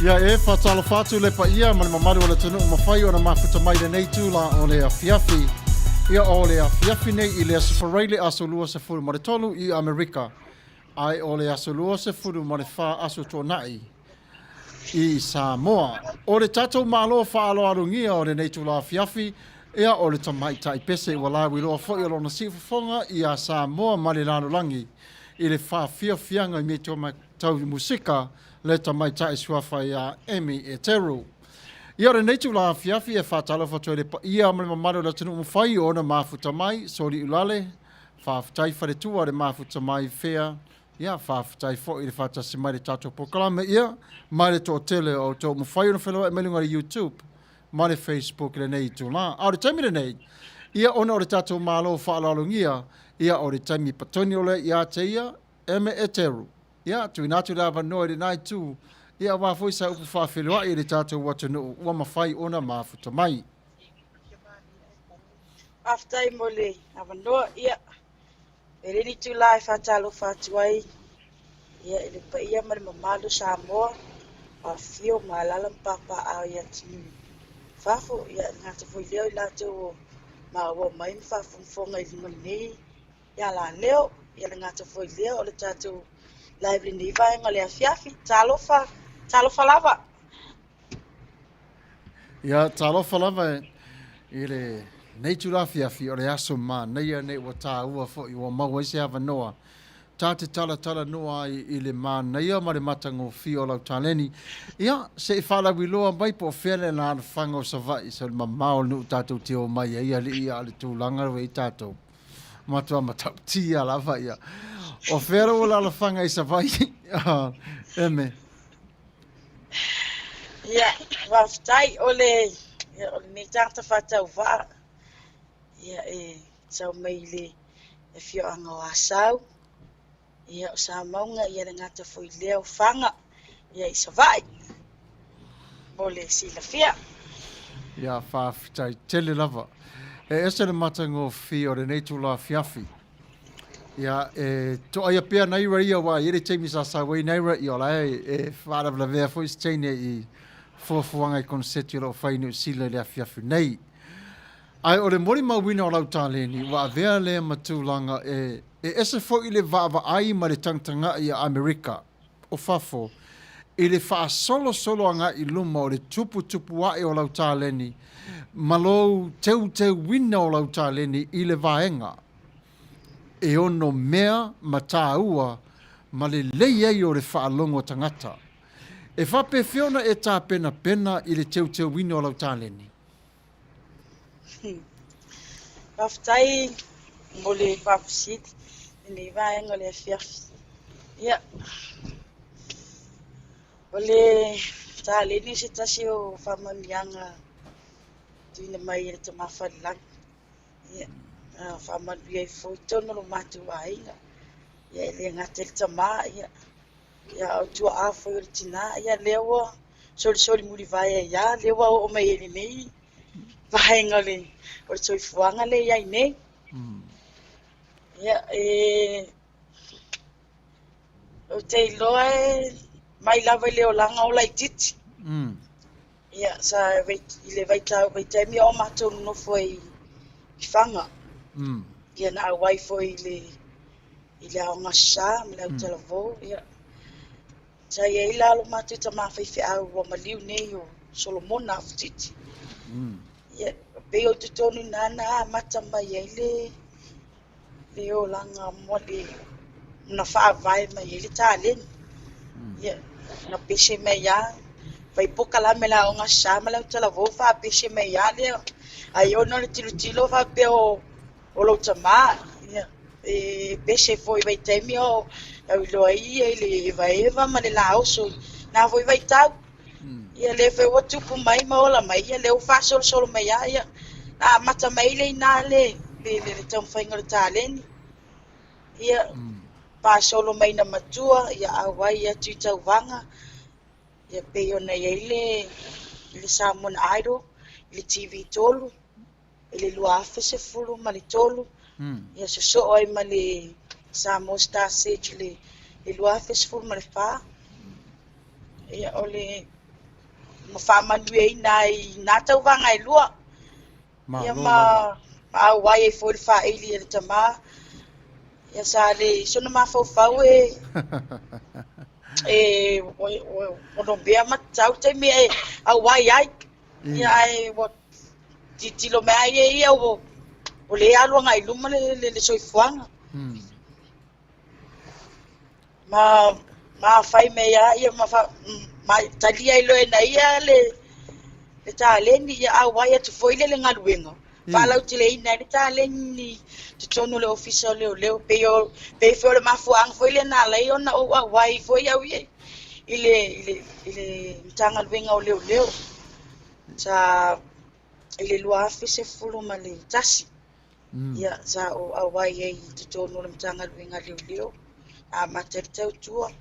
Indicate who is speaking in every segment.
Speaker 1: Ia e whatalo whatu le pa ia mani mamaru ala tunu mawhai o na mafuta mai le nei tūla o le afiafi. Ia o le afiafi nei i le asafareile aso lua se furu mare tolu i Amerika. Ai o le aso lua se furu mare wha aso tōnai i Samoa. O le tatou malo whaalo arungia o le nei tūla afiafi. Ia o le tamai tai pese i walawi loa fo i o lona sifafonga i a Samoa male lano langi. I le wha fia fianga i me tau musika. Le tamai tai suafa ia Emme Eteru. Ia re neitu la fiafi e whatala whatu le pa ia mele mamaro la tunu mwhai o na mafuta mai, sori ulale, whawhatai wharetua le mafuta mai whea, ia whawhatai fo i le whatasi mai le tato pokalame ia, mai le tō tele o tō mwhai o na whenua e melunga le YouTube, mai le Facebook le neitu la. Au le taimi le nei, ia ona o le tato malo whaalalungia, ia o le taimi patoni o le ia te ia, Emme Eteru. Ia, tu inatu la vanoa le nai tu, ia wafoi sa upu whawhelua i le tātou watanu ua mawhai ona mafuta mai.
Speaker 2: Aftai mo le avanoa, ia, e reni tu lai whatalo whatuai, ia, e le pa ia mare mamalu Samoa, a fio malalam papa au ia tinu. Whafo, ia, ngata fwoi leo i lato ma ua mai mwhafumfonga i limoni, ia la leo, ia ngata fwoi leo o le tātou live ni vai ngale afiafi talofa lava
Speaker 1: ia talofa lava ile nature afiafi o le aso ma nei nei wa ta ua fo i wa mau se ava noa tate tala noa i le ma nei ma le matango fi o lau taleni ia se fala wi loa mai po fele na fango sa vai so ma mau nu tatu te o mai ia le tu langa we tatu matua matautia lava ia o fera o la fanga i savai Emme
Speaker 2: ia waftai ole ni tata fata uva ia e sau meile e fio anga o asau ia o sa maunga ia ngata foi leo fanga ia i savai ole Filifilia
Speaker 1: ia whawhitai tele lava e ese le matango fi o le neitu la fiafi ia to ai pia nei ria wa ile teimi sa wei nei ria ola e fara la vea foi stene i fuanga i concept o fai no sile le afiafi nei ai o le mori ma wina o lautaleni wa vea le matulanga e ese foi ile va ai ma le tangtanga i Amerika o fafo ile fa solo anga i luma o le tupu wa o lautaleni malo te wina o lautaleni ile vaenga e ono mea mataua ma le lei o le whaalongo tangata. E whape whiona e tā pena i le teu wino o lau tāleni.
Speaker 2: Whaftai mo le whapsit i ni vaenga le afiafi. Ia. O le tāleni se tasi o whamamianga tuina mai e te mawhalilang. Ia. Faman biai foi tono lo matu ainga ia le ngate le tama ia Atua foi tina ia lewa soli muri vai ia lewa o mai ele nei vai ngale o soi fuanga le ia nei ia o te loe mai lava le o langa o lai titi ia sa ile vai ta mi o matu no foi fanga ia na wai foi ile a ngasa me la telefo ia sa ia ila lo matu ta ma fai fe au o maliu nei o Solomon na futiti ia be o te tonu nana mata mai ile le o langa mole na fa vai mai ile talen ia na pese me ia pai poka la mela o nga sama la tala vo fa pe se me ya le ai ona le tilo fa pe o lo tama ia pe se foi vai temi o au lo ai ele vai eva ma le la so na voi vai tau ia le fe o tupu mai ma ola mai ia le o fa solo mai ia a mata mai le na le tam fainga le taleni ia pa solo mai na matua ia awai ia tuita vanga ia pe ona ia le Samuel Idol le TV tolu ele lua se fulu ma le tolu ia so ai ma le Samuel Star Sage le lua se fulu ma le fa ia ole ma fa Manuia na tau vanga i lua ia ma awai e foi fa ili le tama ia sa le sona ma fau o no bea matau te me awai ai ia ai o titilo me ai ia o le alo ngai luma le soifuanga ma fai me ia ma talia ilo na ia le taleni ia awai atu foi le ngaluenga falau tile ina le taleni tono le official le pe foi le mafuang foi le na le ona o awai foi au ile mtanga luenga o leo sa ile lua se fulu ma le tasi ia sa o awai ai tono le mtanga luenga leo a matertau tua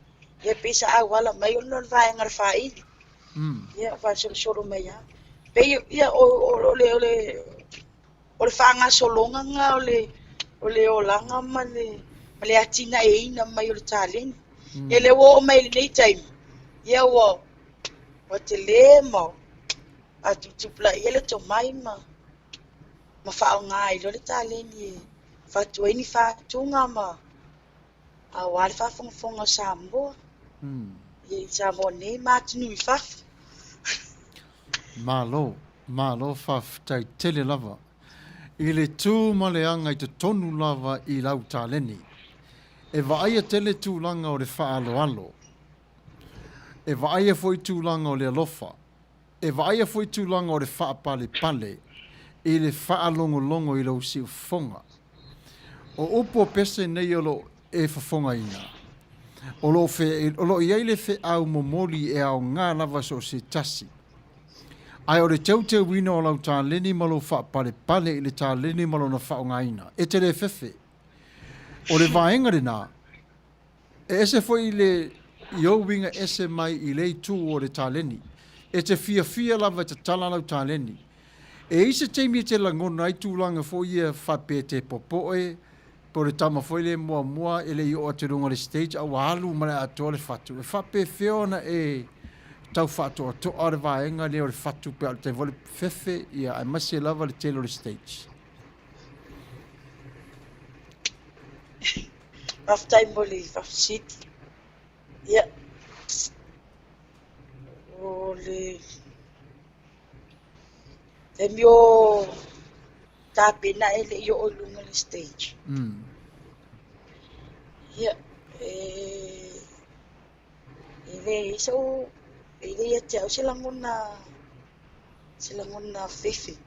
Speaker 2: ia pesa awala mai ona vai ngar fai ia fa solo mai ia pe ia o le fanga solonga nga o le olanga ma le atina ina mai o le taleni ele wo mai le time ia wo te le mo a tupla ele to mai ma fa ngai lo le taleni fa tueni fa tunga ma a wal fa fonga sambo ye sambo ne matnu fa
Speaker 1: malo fa tai tele lava ile tu maleanga i te tonu lava i lau taleni e vaia tele tūlanga o le whaaloalo e vaia foi tūlanga o le alofa e vaia foi tūlanga o le whaapale pale i le whaalongolongo i lau siu fonga o upo pese nei olo e whafonga ina o lo iai le fe au momoli e au ngā lava so se tasi ai o le teuteu wina o lau tāleni malo whaapale pale i le tāleni malo na whaongaina e te le fefe o le vaenga rena e ese foi le iou winga ese mai i le tū o le tāleni e te fia lava te tala lau tāleni e ise teimi te langona ai tūlanga foi ia whape te popoe po le tama foi le mua e le i o te runga le stage a wahalu mare atua le whatu e whape whiona e tau whatu to are vaenga le o le whatu pe al te vole fefe ia ai masi lava le telo le stage
Speaker 2: half time boli half seat ia ole e mio tapena ele yo o lunga le stage ia ele ia te au silangona fefe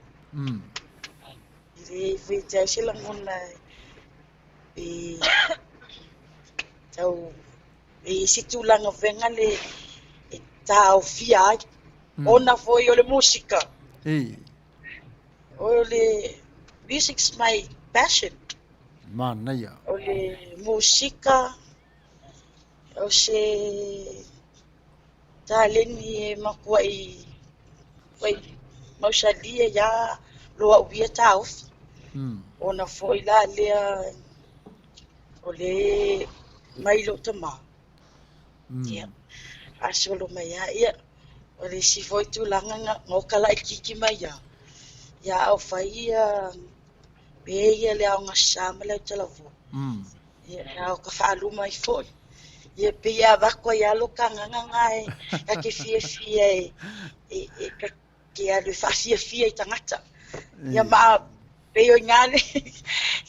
Speaker 2: ele te au silangona tau situlanga venga le tau fia ona foi o le música o le music's my passion
Speaker 1: Manuia
Speaker 2: o le música o se taleni makuai mausalia ya loa uia tau ona foi la lea o le mai lo tama ia asolo mai ia o le si foi tu langa ngokala kiki mai ia au faia be ia le au ngasama le telefon ia au ka falu mai foi ia pe ia va ko ia lo kanga ngai ya ke fie ka ke a le fie tangata ia ma pe yo ngale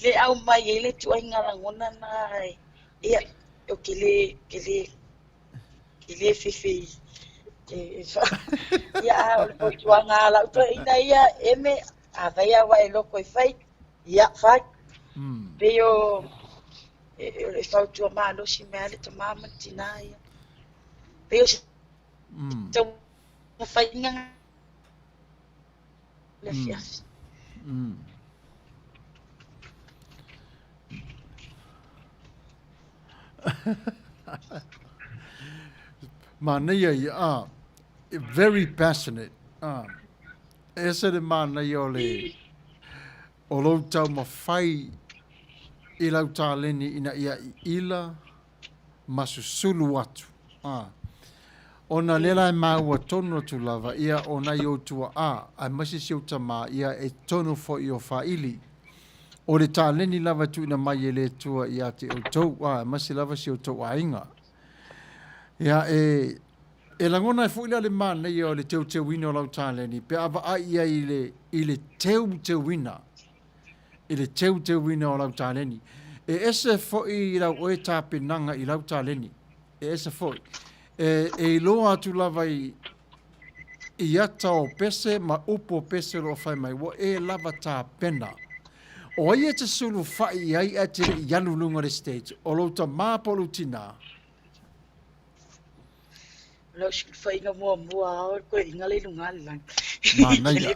Speaker 2: le au mai ele tu ngala ngona nai ia o kele fefe ia o le poituaga lautoeina ia eme avai aua e loko i fai ia fai pei o le fautua malosi mea le tamā ma le tinā ia pei o se taumafaiga le fiafi
Speaker 1: Manuia ia very passionate. Ese de Manuia o lo tau mawhai I lau tāleni ina ia I ila masusulu atu. Ona lela e maua tonu atu lava ia ona I o tua ai masi siu tama ia e tonu fo I o whaili. O le tāleni lava tu ina mai e le tua ia te o tau masi lava siu tau ainga. Ia e langona e fuila le mana ia o le teu wina o lau tāleni pe ava ai ia I le teu wina. I le teu wina o lau tāleni. E ese foi I lau oe tāpenanga I lau tāleni. E ese foi. E loa atu lava I ata o pese ma upo pese lo fai mai. Wo e lava tāpena. O ia te sulu fai ai a te ialu lunga le stage. O lo ta māpolu tina.
Speaker 2: Lo sulu fai nga mua o koe inga le lunga lang.
Speaker 1: Manuia.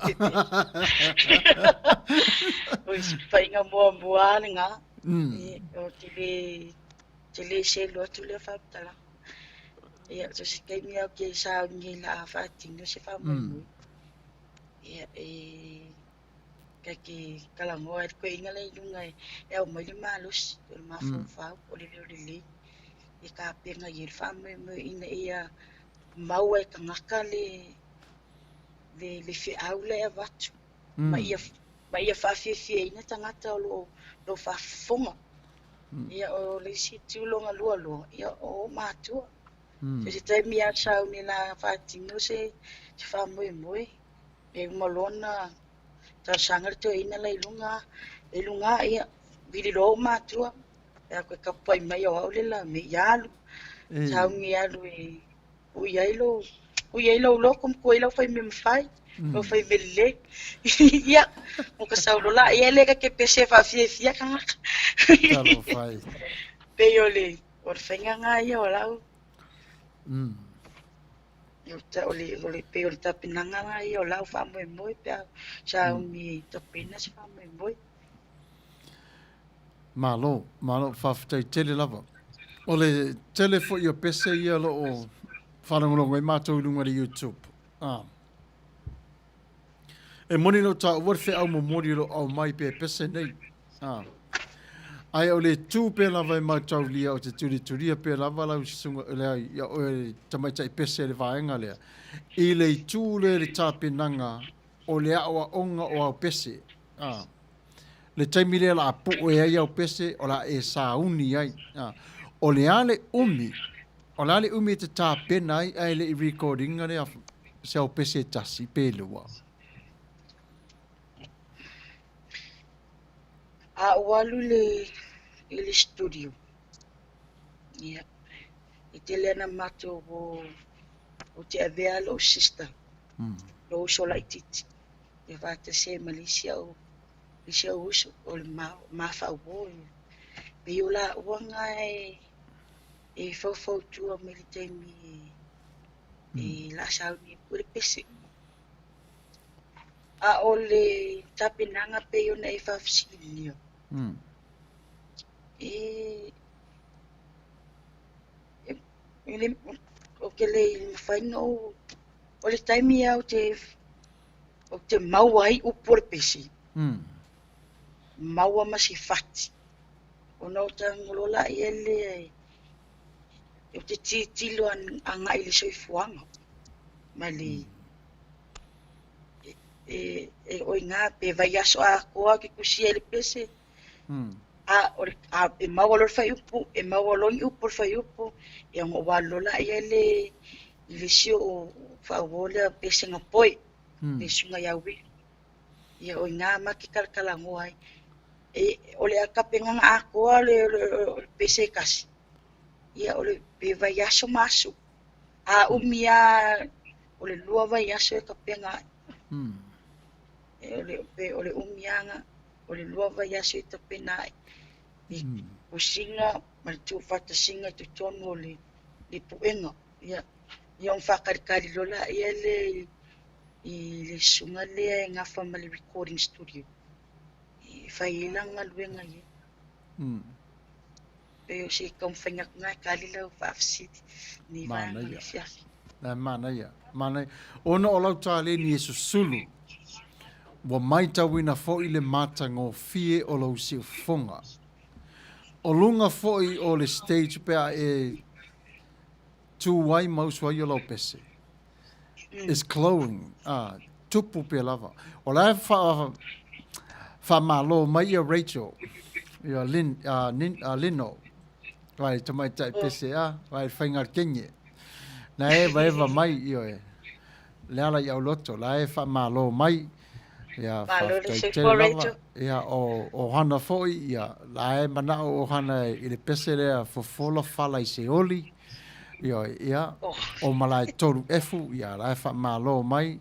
Speaker 2: O sulu fai nga mua nga. O te le se lo atu le whaptala. Ia so se kai mea ke sa ngi la whatingo se whamui. Ia kaki kalangoa koe inga le lunga e au mai le malus. O le mawhawhau o le le. I ka penga I le whamui ina ia mau e ka ngaka le whiau le a watu. Ma ia whawhiawhia ina tangata o lo whafonga. Ia o le si tūlonga lua. Ia o mātua. Se taimi a sau ni la whatingo se whamui. E umalona ta sangar to ina la ilunga ia vili lo mātua. Ia koe kapai mai o au le la me ialu. Sau ngi alu Uiai lo kom koe lau fai me mawhai. Lo fai me le. Ia. Moka saulo la. Ia lega ke pese whawhiawhia ka ngaka.
Speaker 1: Talo fai.
Speaker 2: Pei o le. O le whainga ngā ia o lau. O le pei o le tapinanga ngā ia o lau whamoe moe. Pea sau mi tapina se whamoe moe.
Speaker 1: Malo whawhitai tele lava. O le tele fo I o pese ia lo o whanangolongo I mātou lunga le YouTube. E moni no ta warwhi au mo mori lo au mai pe pese nei. Ai o le tū pe lava I mātou lia o te turia pe lava lau sunga lea ia o e tamaita I pese le vaenga lea. I le tū le tāpenanga o le awa onga o au pese. Le taimi lea la apu o e ai au pese o la e sauni ai. O le ale umi. O le ale umi te tāpena ai le I recordinga lea se au pese tasi pe lua.
Speaker 2: A walu le studio. Ia. I te lena mato o te avea lo sister. Lo sola I titi. E vata se Malaysia uso o le mafa o pe o la wanga e fofo tua me le taimi e la sauni pure pese. A o le tapinanga pe o na e whawhisilio. O ke le mawhaino o le taimi au o te maua ai upore pese. Maua masi fati. O nau tangolola I ele o te tilo anga I le soifuanga. Ma le o inga pe vai aso a koa ki kusia le pese. E maua lor fai upu, e maua lor upu fai upu, e ngo walola I ele le sio o whaola pese ngapoi. Le sunga yawi. Ia o inga maki kalkalango ai. O le akapenga nga akoa le pese kasi. Ia o le pe vai aso masu. A umia o le lua vai aso e ka penga o le umianga o le lua vai aso e ta pena i o singa ma tu fata singa tu tonu o le puenga ia on whakarikari lola ia le i le sunga lea ngā whama le recording studio i whailanga luenga ia pe o se kaumwhanga ngai kalila o whaafsiti ni vanga le fiasi
Speaker 1: Manuia. Ona o lau tāle ni e susulu. Wa mai tawina fo'i le matanga o fie o lau si fonga. O lunga fo'i o le stage pea e tuwai mauswai o lau pese. It's glowing. Tupu pe lava. O lai fa malo mai a Rachel. Ia Lino. Vai tamai tai pese vai whaingar kenye. Na e va mai io e. Le ala i au loto. La e fa malo mai. Ia ia o hana foi ia la e mana o hana i le pese lea fofola fala i se oli ia o malai toru efu ia la e fa malo mai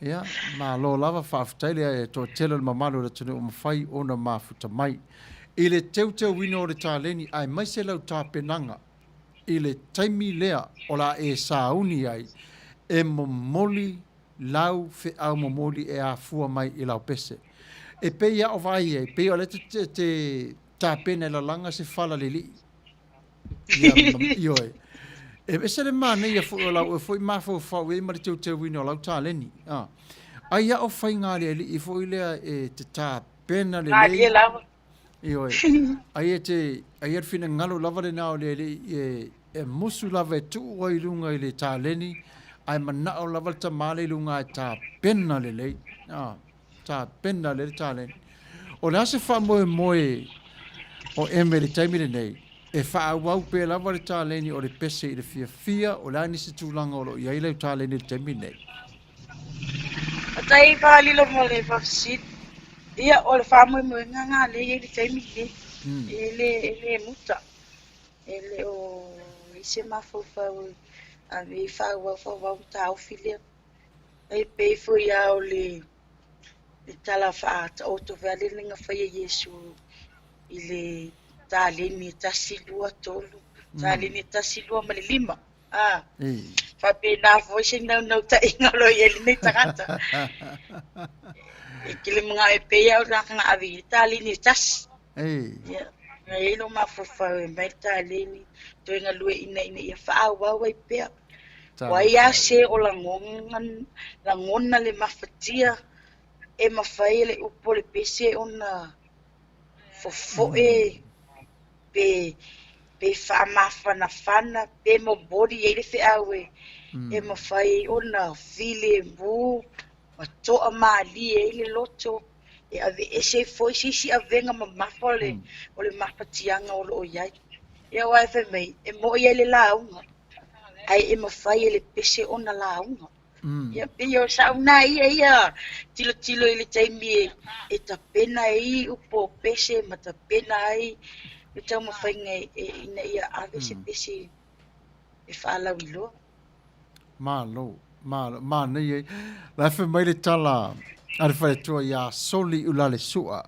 Speaker 1: ia malo lava fa aftaile e to tele mamalu le tunu mafai ona mafuta mai i le teuteu wino o le taleni ai mai se lau tapenanga i le taimi lea o la e sauni ai e momoli lau fe au momoli e a fua mai i lau pese. E pe ia o vai e, pe o le te tāpene la langa se fala li li. Ioi. E se le mana ia fu o lau, e fu i mafo fau e mari teu teu wino lau tā leni. Ai ia o fai ngāri e li, i fu i lea e te tāpena le
Speaker 2: ngāri e lava.
Speaker 1: Ioi. Ai e fina ngalo lava le nao le li, e musu lava e tu o i lunga i le tā leni, ai mana o lava ta male lunga ta penna le le ta penna le tale o la se fa moe o Emme le taimi le nei e fa au pe lava le tale ni o le pese i le fia o la ni se tulanga o lo ia le tale ni le taimi nei
Speaker 2: atai fa lilo mo le vaccine ia o le fa moe nga le i le taimi le muta ele o ise mafo fa a me fa wa ta o filia ai pe fo ya o le tala fa o to vale linga fa Yesu ile ta le ni ta silua tolu ta le ni ta silua ma le lima fa pe na fo se no ta ingalo ye ni ta kata e kile mga e pe ya o na nga avi ta le ni tas e no ma fo fa me ta le ni to nga lue ina ia fa wa pe wai ase o langona le mafatia e mawhai le upo le pese ona fofoe pe whaamawhana whana pe mo body e le whiawe e mawhai ona file mbu ma toa maali e le loto e ave ese foi sisi avenga ma mafole o le mafatianga o lo iai e wai fe mei e mo ia le launga ai e mawhai le pese ona launga. Ia pio sauna ia tilo i le taimi e tapena i upo pese ma tapena ai e tau mawhai ngai ina ia ave se pese e whaalau i loa.
Speaker 1: Ma nei e la fe mai le tala ar fa tua ia soli ula le sua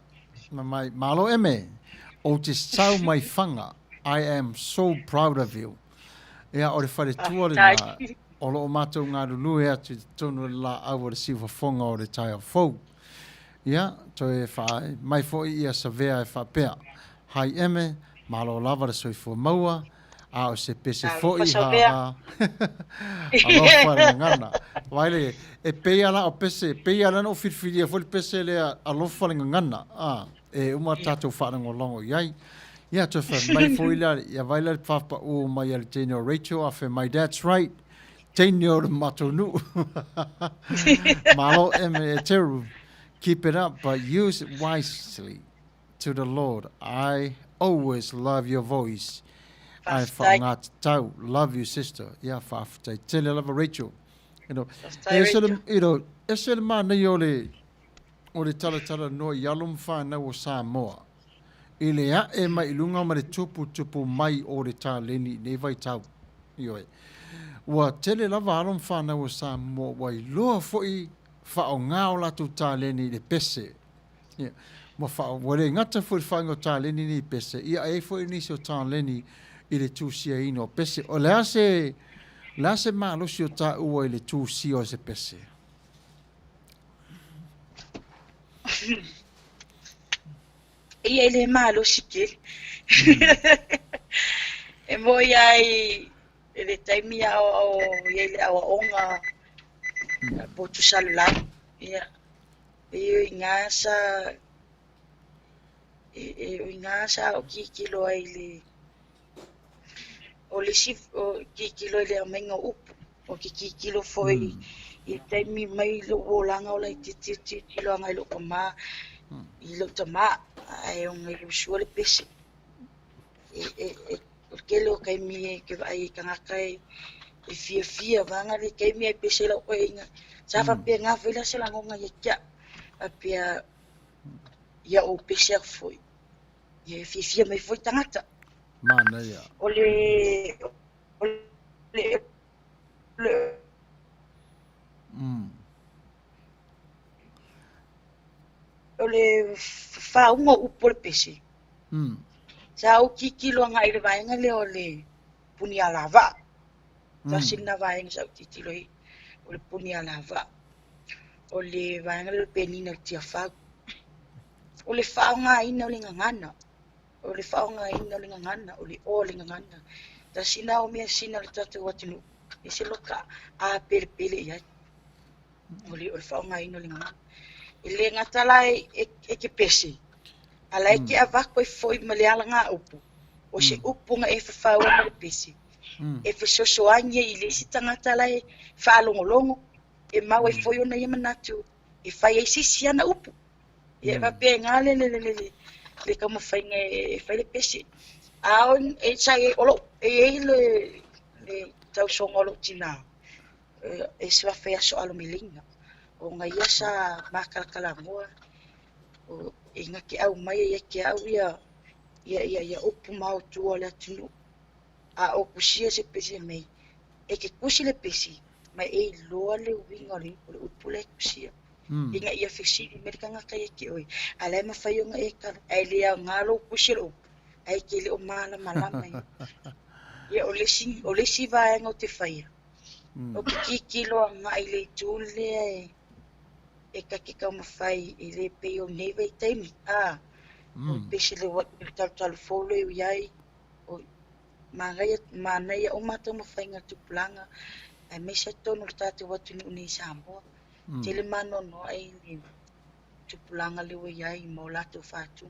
Speaker 1: mai malo Emme o te sau mai fanga I am so proud of you. Ia o le whare tua le na o lo o mātou ngā rulu ea tu tonu la awa le siwa whonga o le tai au fau. Ia, to e whae, mai fōi ia sa vea e whapea. Hai Emme, malo lava le soifua maua, a o se pese fōi ha. A lofa le ngana. Waile, e peia la o pese, peia la no Filifilia fōi pese le a lofa le ngana. E uma tātou whanango longo iai. Ia, to wha mai fōi la, ia waile le whapa o mai al Tino Rachel, a wha my dad's right. Tenio de matonu. Malo Emme Eteru. Keep it up, but use it wisely to the Lord. I always love your voice. I forgot to love you, sister. Yeah, faftai. Tell love Rachel. You know, ese le mana yole o le tala no yalum fa na o Samoa. Ile ya e mai lunga ma le tupu mai o le taleni ne vai tau. Yo. Ua tele lava alom whanau o Samoa wai loa foi whao ngao la tu tāleni le pese. Yeah. Ma whao wale ngata foi whango tāleni ni pese. Ia e foi nisi o tāleni i le tūsia ino o pese. O le ase mālosi o tā ua i le tūsia o se pese.
Speaker 2: Ia ele malo sike. E mo ai ele taimi ao ele ao onga botu salula. Ia e ngasa ngasa o kilo ai le o le sif o kilo le amenga upu o kilo foi i taimi mai lo olanga o le titi lo ngai lo kama i lo tama ai un ngai usua le pese o kelo kai mi ke ai kanga kai e fia vanga le kai mi ai pese lo koinga sa fa pe nga vela se la ngonga ye kya apia ya o pese foi ye fia mai foi tangata
Speaker 1: Manuia.
Speaker 2: Ole faunga upo le pese. Sa o kikilo nga i le vaenga le ole puni alava. Sa sina vaenga sa o kikilo i ole puni alava. Ole vaenga le penina tia fau. Ole faunga ina ole ngangana. Ole faunga ina ole ngangana. Ole ole ngangana. Ta sina o mea sina le tatu watinu. E se loka a pele ia. Ole faunga ina ole ngangana. Ele ngatala e ke pese. Ala e ke avako e foi maleala nga upu. O se upu nga e whawhau ama le pese. E whasosoangia i le si tangata la e whaalongolongo. E mau e foi ona ia manatu. E whai e sisi ana upu. E wapea ngale le kamawhainga e whai le pese. Ao e sai e olo e le tau songolo tina. E se whawhai aso alo milinga. O nga ia sa makalakala moa. O inga ke au mai ia ke au ia upu mau tua le atunu. A o kusia se pese mei. E ke kusi le pese. Mai e loa le uinga le upu le kusia. Inga ia fesiri merika ngaka ia ke oi. Alai mawhai o nga e karo. Ai lea ngalo kusi le upu. Ai ke le o mala malama ia. Ia o lesi vaenga o te whaia. O kikilo nga i le tūle e kakika mawhai i le peo neve i taimi. O pese le wat talu folo e iai. O manaya o mata mawhai ngā tupulanga. Ai mesa tono le tate watu ni uni Samoa. Te le manono ai ni tupulanga le o iai mo lato whātu.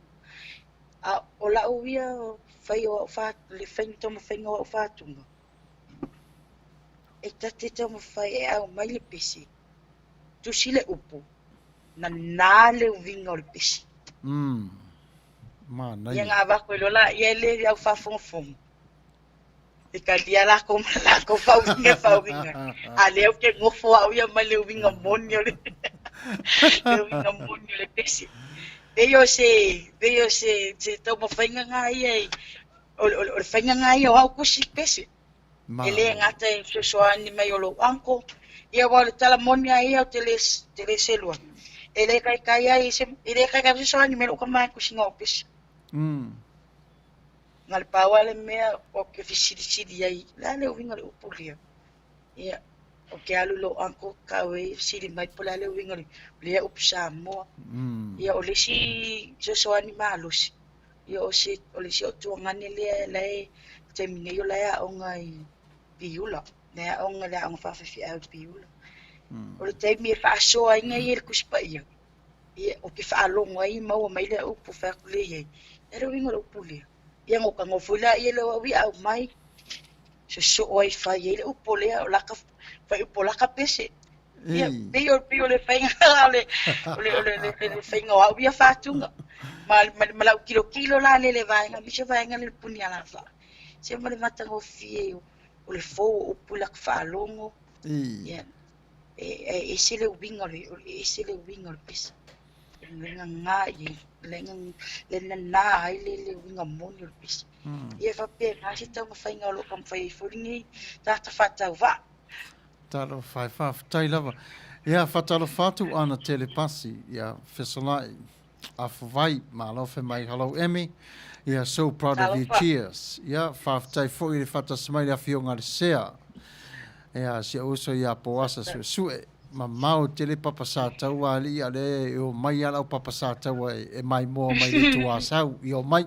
Speaker 2: O la o ia whai o whātu, le whainga mawhai ngā o whātunga. E tate tau mawhai e au mai le pese. Tusi le upu. Na nale uvinga o le pese.
Speaker 1: Manuia.
Speaker 2: Ia ngā wako e lola, ia le au whafongofongo. E ka lia lako whauvinga. A leo ke ngofo au ia mai le uvinga moni o le. Le uvinga moni o le pese. Veo se tau mawhainga ngā ia o le whainga ngā ia o au kusi pese. E le ngata e sosoani mai o lo anko. Ia wale tala moni a ia o tele selua. E le kai ai sosoani me lo kamai kusi ngā o pese. Ngal pawale mea o ke fisiri ai. La le uvinga le upulia. Ia o ke alu lo anko kawe siri mai pola le uvinga le upu Samoa. Ia o le si sosoani malusi. Ia o le si o tuangane le te mineo la o ngai piula. Lea o ngai la o ngawhawhawhi au piula. O le teimi e whaasoa inga i e le kuspa ia. Ia o ke whaalongo ai maua mai le upu whakule iei. E re uvinga le upu lea. Ia ngoka ngofula ia le wawi au mai. So oi whai ia le upu lea o laka whai upu laka pese. Ia pio le whainga le whainga o au ia whātunga. Malau kilo la le vaenga. Misa vaenga le puni ala wha. Se ma le matango fie o le fōu upu laka whaalongo. Ia. E se le uvinga le pese. Lenga ngā i, lenga nā ai le winga moni o le pese. Ia whapea ngāsi tau mawhainga o lo kam whai furingi, tāta whatau wā.
Speaker 1: Taro whai whawhatai lava. Ia, whatalo whatu ana telepasi, ia, whesalai, a whawai, malofe mai, hello Emme, ia, so proud of you, cheers. Ia, whawhatai fōi le whatasmai a whionga le sea. Ia, sia uso ia poasa sue, ma mau tele papasatau a li a le, o mai ala o papasatau e mai mua mai le tuasau, i o mai,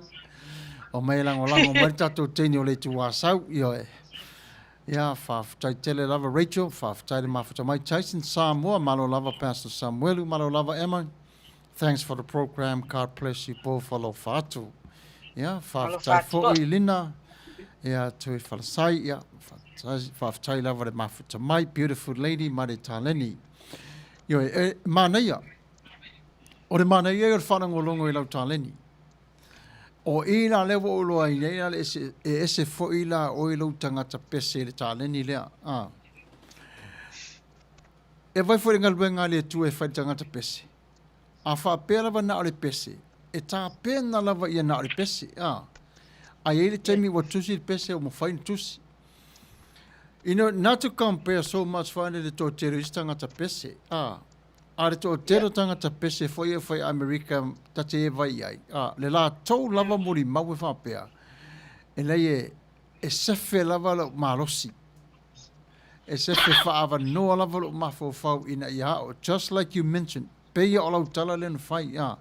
Speaker 1: o mai lango mai tatou teini o le tuasau, i o e. Ia, whawhatai tele lava Rachel, whawhatai le mawhata mai Tyson, Samuelo, malo lava Pastor Samuelo, malo lava Emme. Thanks for the program, God bless you both, follow whātu. Ia, whawhatai fōi Lina, ia, tui whalasai, ia, whawhatai lava le mawhata mai, beautiful lady, Mare Tāleni. Ia, Manuia, o le Manuia o le whanangolongo i lau Tāleni. O ina lewa o loa i neina le ese fo ila o ilo tangata pese le tāleni lea. E vai fo ringa luenga le tu e whai tangata pese. A wha pēr lava na o le pese. E tā pēna lava ia na o le pese. A ele taimi wa tusi le pese o mo whai tusi. You know, not to compare so much whai le tō terrorist tangata pese. A le tō tero tangata pese foi e foi Amerika tate e vai ai. Le la tau lava muri mau e whapea. E lei e sefe lava lo malosi. E sefe whaava noa lava lo mafo ina i hao. Just like you mentioned, peia o lau tala le na whai.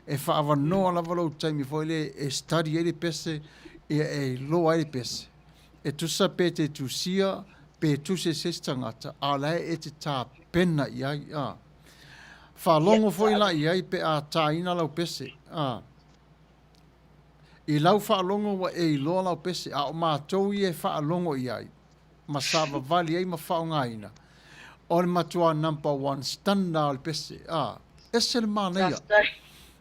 Speaker 1: E whaava noa lava lo taimi foi le e study e le pese e loa e le pese. E tusa pe te tusia, pe tuse ses tangata. A lai e te tā pena i ai. Whalongo foi la i ai pe a tāina lau pese. I lau whalongo wa e loa lau pese. A o mātou i e whalongo i ai. Ma sāwa vali ai ma whaongaina. O le matua number 1 standa al pese. Ese le māneia.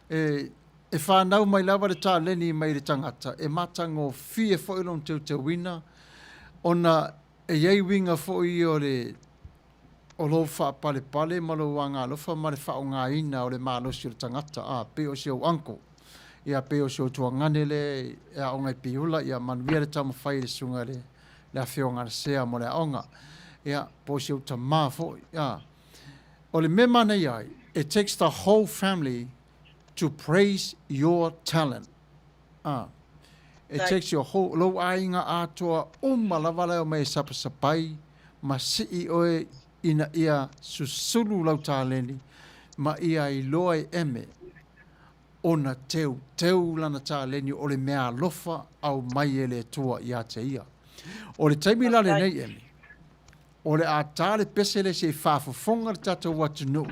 Speaker 1: E whanau mai lawa le tā leni mai le tangata. E matango fie foi lon te wina. Ona e iei winga foi o le... o lo fa pale ma lo wanga lo fa ma le fa nga ina o le ma lo si tangata pe o si o anko ia pe o si o tuangane le ia o ngai piula ia Manuia le tama fai le sunga le la fionga sea mo le onga ia po si o tama fo ia o le mema nei ai it takes the whole family to praise your talent it takes your whole lo ainga Atua malawala o mai sapai ma si o ina ia susulu lau tāleni, ma ia i loa e Emme, ona teu lana tāleni o le mea lofa au mai e le tua i a te ia. O le taimi lale nei Emme, o le a tāle pesele se whaafafonga le tata watu no.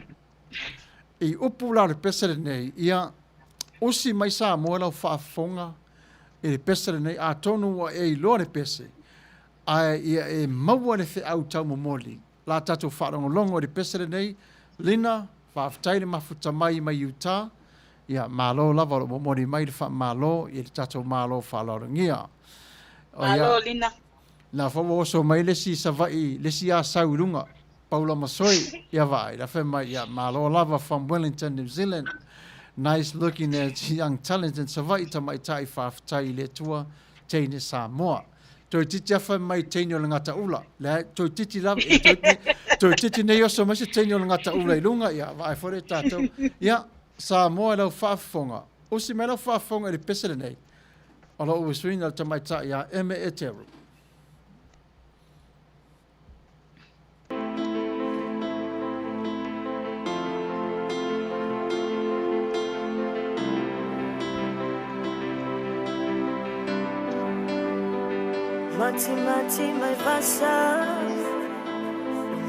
Speaker 1: I upu la le pesele nei, ia usi mai sa moe lau whaafafonga, i le pesele nei, a tonu wa e i loa le pese, a ia e maua le whi au tau momoli, la tatou whaarongolongo o le pesere nei, Lina, whaaftai le mafuta mai Utah, ia malo lava o mori mai le wha malo, i le tatou malo whaalorongia.
Speaker 2: Malo, Lina.
Speaker 1: La whawa oso mai lesi savai, lesi a saurunga, Paula Masoi, ia vai, la wha mai, ia malo lava from Wellington, New Zealand, nice looking at young talent, and savai tamai tai whaaftai le tua, teine Samoa. Toi titi awha mai teini o le ngata ula. Le, toi titi lava, toi titi nei oso mai se teini o le ngata ula i lunga, ia, vai fore tātou. Ia, Samoa lau whaafonga. Osi mai lau whaafonga i le pesere nei. O lau ue suina le tamaita ia, Emme Eteru.
Speaker 3: Mati mai vasa,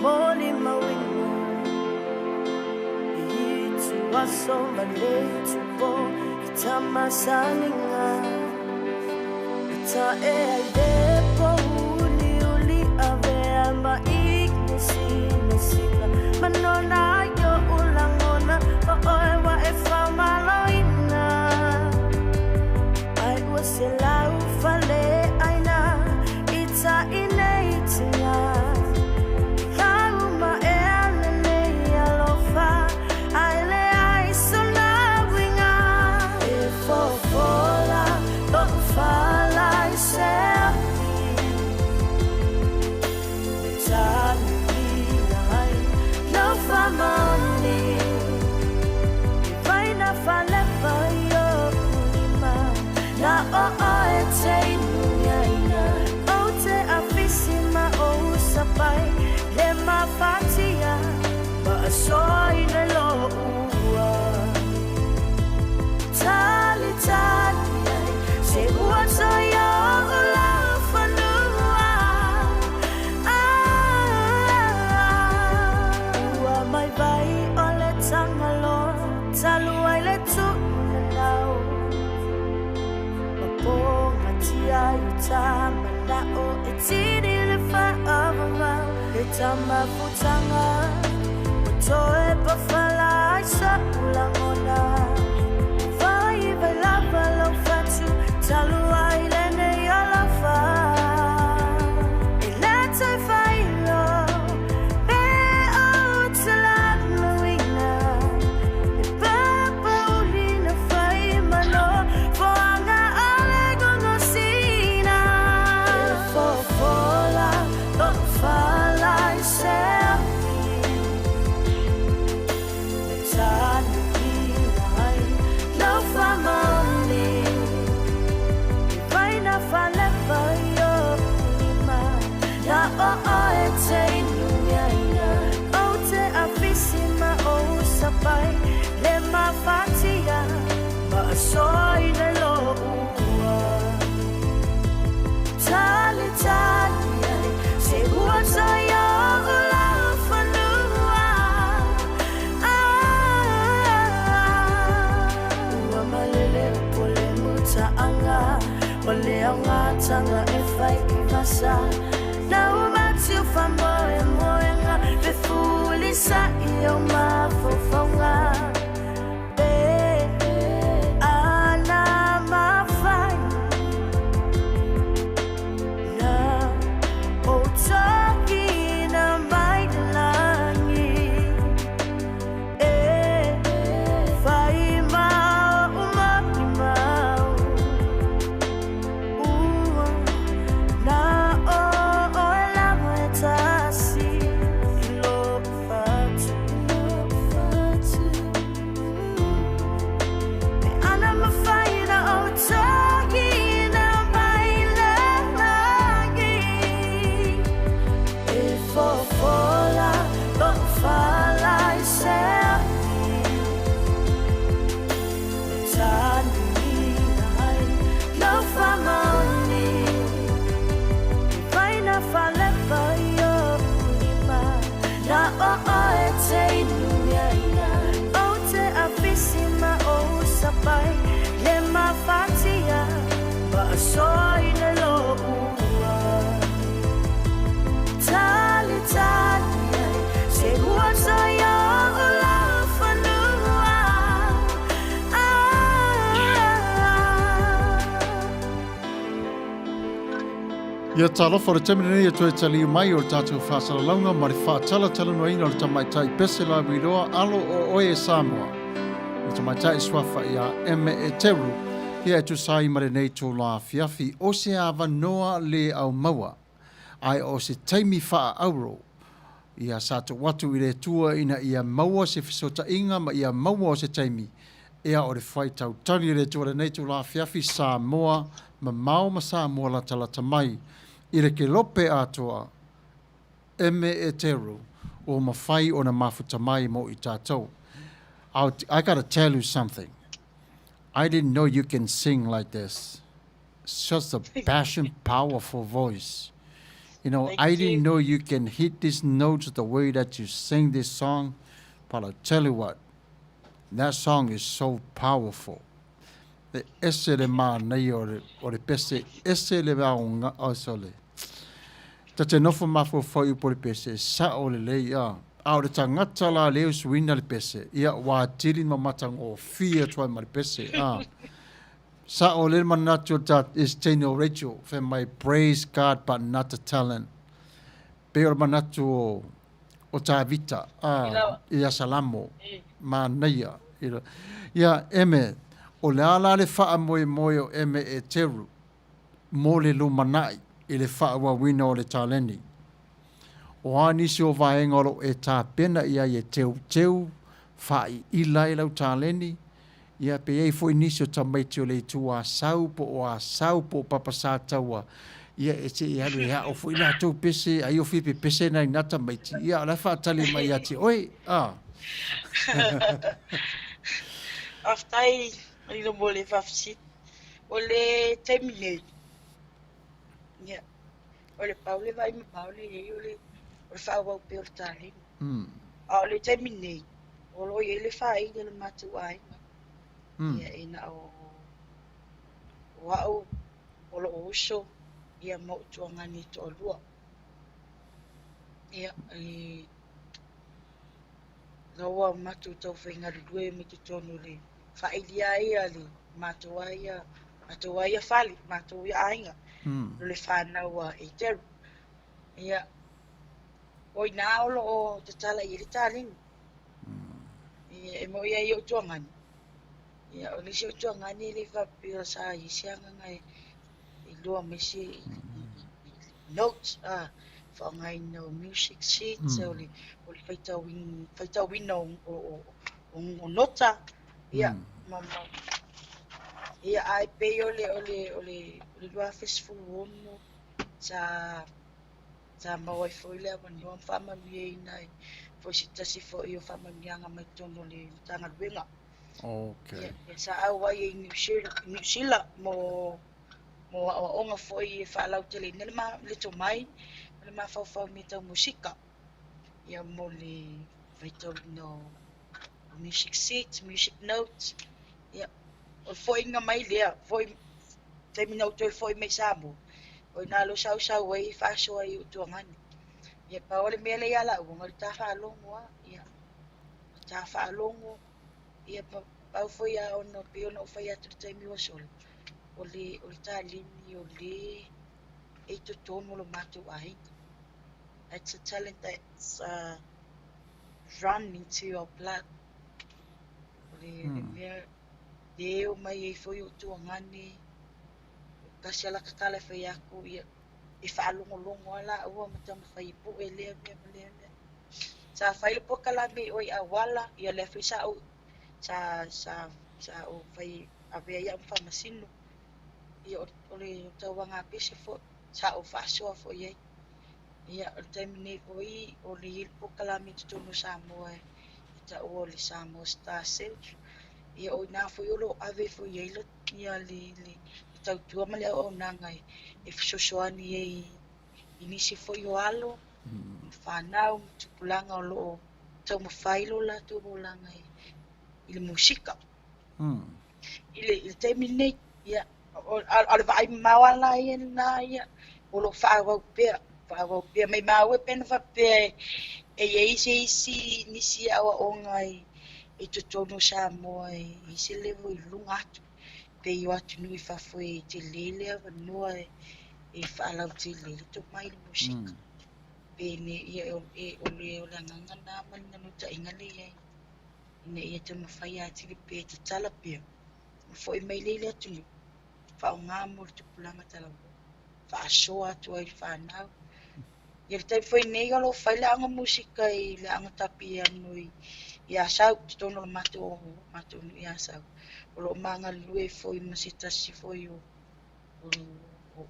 Speaker 3: moli mawingo, itu waso male tupo, itama saninga, ita e aidepo uli ave ama ignesi manona yo ulangona, wa e famaloina, ai was lau fale. Sa inaitinga Hauma e anene alofa Aile aisona winga E fofola, fala soy na lo ua tali tali se ua soy la fanua ua mai vai ole tangalo talu ai le tu now maponga tia yuta manda o etini le fa avama etama futanga toe pa fala sa ulangona vai vai lava lo fatu talu ai le ne ala fa elata fai lo e o tala luina e papa ulina fai mano foanga ale gono sina fo fola lo fala se le mafatia ma soy na lo ua tali tali se ua soy la fanua ua malele pole muta anga ole anga tanga e fai i masa na umati ufamo e moenga ve fuli sa i o ma fofonga ana ma fai na o taki na mai langi fai ma uma na o la metasi lo fatu ana ma fai na o taki na mai langi fo fola lo fala se le mafatia ma soy na lo ua tali tali se ua soy la fanua
Speaker 1: Ia talo for temene ia toe tali mai o tatu fasala launga mari fa tala tala no ina o tamai tai pese la wiroa alo o oe Samoa. O tamai tai swafa ia Emme Eteru ia tu sai mare nei tō la fiafi o se ava noa le au maua. Ai o se taimi faa auro. Ia sato watu i le tua ina ia maua se fisota inga ma ia maua o se taimi. Ia o le fai tau tani le tua le nei tō la fiafi Samoa ma mau ma Samoa la tala tamai. I le ke lope atua, Emme Eteru, o mawhai o na mafuta mai mo i tātou. I gotta tell you something. I didn't know you can sing like this. Such a passion, powerful voice. You know, I didn't know you can hit these notes the way that you sing this song. But I'll tell you what, that song is so powerful. The ese le ma nei o le pese, ese le ma o nga o sole. Ta te nofo mafo fai po le pese, sa o le lei a. A o le tangata la leo suina le pese, ia wa tiri ma matang o fia tuai ma le pese. Sa o le manatu that is Tino Rachel, for my praise God but not a talent. Pe o manatu o ta vita, ia salamo, ma neia. Ia Emme, o le ala le faa moe moe o Emme Eteru, mo le lumanai, i le faa wawina o le taleni. O anisi o vaengoro e tā pena ia e teu teu, faa i ilai lau taleni, ia pe ei fo inisi o tamaiti o le tu a saupo o papasa taua, ia e te ia le o foi la tu pese ai o fi pe pese na nata mai ti ia la fa tali mai ati oi
Speaker 2: Aftai ai no mole fafsi. Ole terminate. Ya. Ole Paule vai me Paule e ole fa wa pe tali. Ole terminate. Olo ye le fa ai le matu ai. Ya ina o wa'u olo oso ia mo tuanga ni to lua. Ia lawa matu tau whainga rue me te tonu le whaelia ia le matua ia whali, matua ia ainga le whanau a Eteru. Ia oi nā olo o te tala i le tālingi. Ia e mo ia i o tuangani. Ia o lisi o tuangani le whapira sa i sianga ngai i lua mesi notes whangai no music sheets o le whaitau wina o nota. Ia mama. Ia ai pe ole lua festival ono sa mawai foi le mani o Manuia nai foi si tasi foi o Manuia mai tono le tanga wenga.
Speaker 1: Okay.
Speaker 2: Ia sa au ai New Zealand mo onga foi fa lau tele nele ma le to mai le ma fa mi tau musika. Ia mo le vaitau no music sheets, music notes. Ia o foi nga mai lea foi terminal to foi me samu. O na lo sau ai fa so ai o tuangani. Ia pa ole mele ia la o ngal ta fa longo ia. Ta fa longo ia pa foi a ono pe ono foi a tu temi o sol. Ole ta lini ole e to tomo lo matu ai. It's a talent that's run into your blood. Ole Deo mai e foi o tuangani. Kasi ala kakala fai aku ia e whaalongo ala ua matama fai po e lea. Sa fai po kala me oi awala ia le fai sa o fai avea ia mfamasino ia ole tawanga pese fo sa o fasoa fo ia ia o termine foi ole il po kala me tutono Samoa ita o le Samoa Star Search ia o na foi olo ave fo ia ia le tau tua male o nangai e fisosoani e inisi foi o alo whanau tupulanga o loo tau mawhailo la tu rolanga i le musika i le terminate ia ale vai mawala ia na ia o lo whaawau pia mai mawe pena whapea e isi nisi awa o ngai e tutono Samoa i se levo i lunga atu pe yo atu nui whafue te lele a vanua e whaalau te lele to mai le musika. Pe ne ia ole anganga nā mani nanu ta ingale ia ina ia te mawhai ati le pe te tala pia. Fo i mai lele atu nui. Whao ngā mo le tupulanga tala mo. Whaasoa atu ai whanau. Ia le tai fwoi nei alo whai le anga musika i le anga tapi anui i asau te tono le mato nui asau. O lo manga lue foi masitasi foi o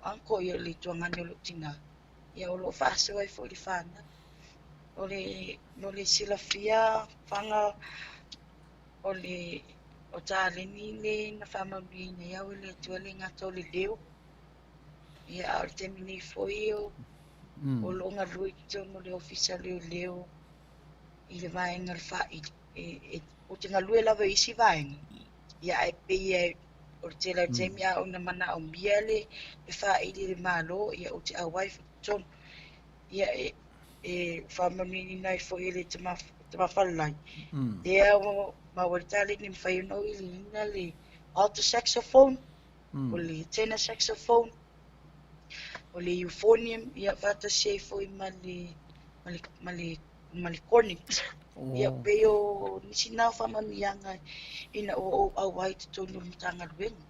Speaker 2: anko ia le tuangani o lo tina. Ia o lo whaasa ai foi le whana. O le silafia whanga o tāleni le na whamamui na iau le tuale ngata o le leo. Ia au le temini foi o lo nga lue ki tono le ofisa leo i le vaenga le wha o te ngalue lawa isi vaenga. Ia e pe o te la temi a ona mana o miele e whaidi le malo ia o te awai ton ia e whamamini nai fo ele te mawhalai. Dea o mawaritale ni mwhaino ili ina le alto saxophone o le tenor saxophone o le euphonium ia vata se foi mali cornet. Ia pe o nisi nā whamamianga ina o awai te tonu mtanga ruenga.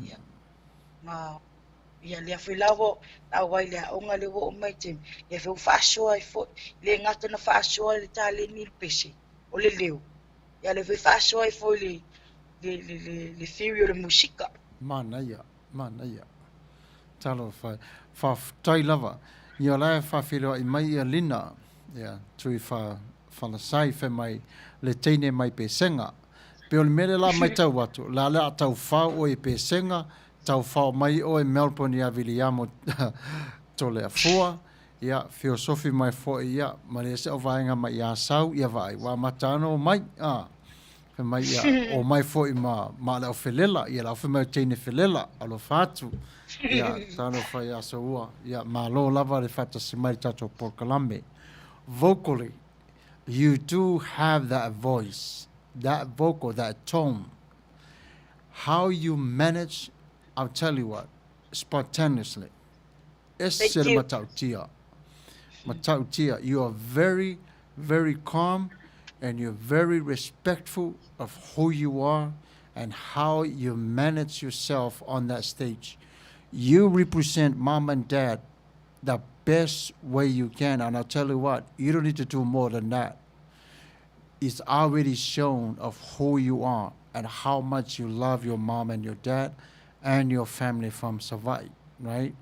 Speaker 2: Ia ia lea whilawo awai lea onga le wo o mai tem. Ia whiu whaasoa i fo le ngata na whaasoa le tā le nil pese o le leo. Ia le whiu whaasoa i fo le theory o le musika.
Speaker 1: Manuia. Talo fa tai lava. Ia lai fa whiro I mai ia lina. Ia, tui fa la sai fe mai le teine mai pe senga. Pe o le mele la mai tau atu. La le a tau whao o I pe senga. Tau whao mai o Melbourne ia Viliamo tole a fua. Ia, filosofi mai fo ia. Ma le se o vaenga mai ia sau ia vai. Wa matano mai. Fe mai ia o mai fo I ma le o felela. Ia la o fe mai teine felela. Alo fatu. Ia, tano fa ia so ua. Ia, ma lo lava le fata si mai tato por Kalambe. Vocally, you do have that voice, that vocal, that tone. How you manage, I'll tell you what, spontaneously.
Speaker 2: Thank you.
Speaker 1: Matautia, you are very, very calm and you're very respectful of who you are and how you manage yourself on that stage. You represent mom and dad the best way you can, and I'll tell you what, you don't need to do more than that. It's already shown of who you are and how much you love your mom and your dad and your family from Savai, right?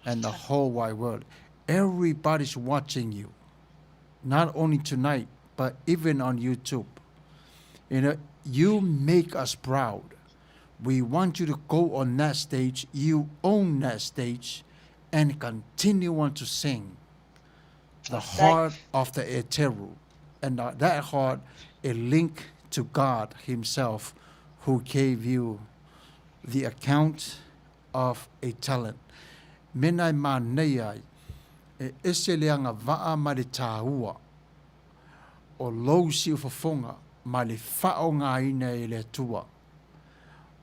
Speaker 1: And the whole wide world. Everybody's watching you, not only tonight, but even on YouTube. You know, you make us proud. We want you to go on that stage, you own that stage, and continue on to sing the heart of the Eteru. And that heart, a link to God Himself, who gave you the account of a talent. Menai manei e ese leanga vaa ma le tāua o lou si ufafonga ma le whao ngā ina e le tua.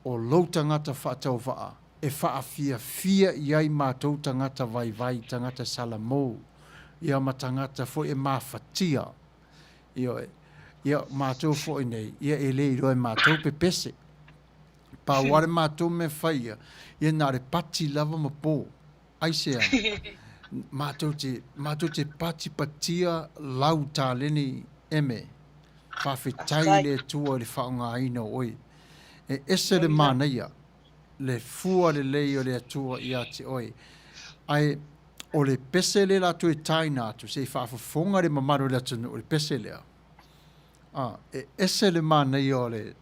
Speaker 1: O lou tangata whaatau waa e whaafia fia iai mātou tangata vai tangata salamou ia ma tangata fo e mawhatia ia mātou fo e nei ia e lei roi mātou pepese pa ware mātou me whaia ia nare pati lava ma pō aisea mātou te pati patia lau tāleni eme whawhetai le tua le whaonga ina oi e ese le mānaia le fua le lei o le atua I ati oi. Ai, o le pese le la tu e taina atu, se I whaafafonga le mamaru le atu o le pese lea. E ese le mānei o le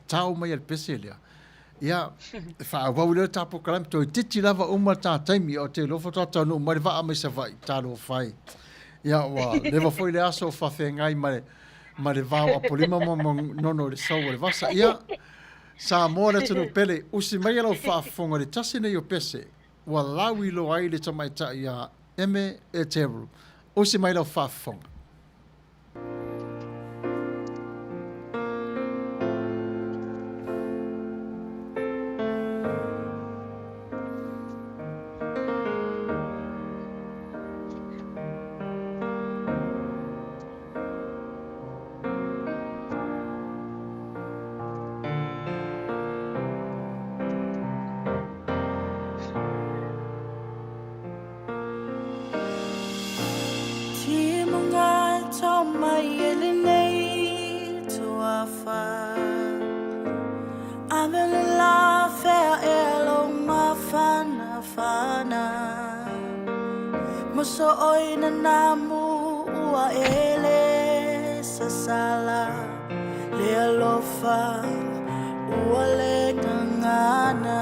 Speaker 1: tau mai le pese lea. Ia, e whaawau leo tapo kalami, toi titi lava uma tā taimi o te lofo tata no, mare waa mai sa vai, tāro whai. Ia, wa, lewa foi le aso whawhengai mare vau apolima mo nono le sau le vasa. Ia, sa moa tunu pele usi mai alo whaafonga le tasi nei o pese wa lawi lo ai le tamaita ia Emme Eteru usi mai alo whaafonga
Speaker 3: So oina namu ua ele sasala le alofa ua le kangana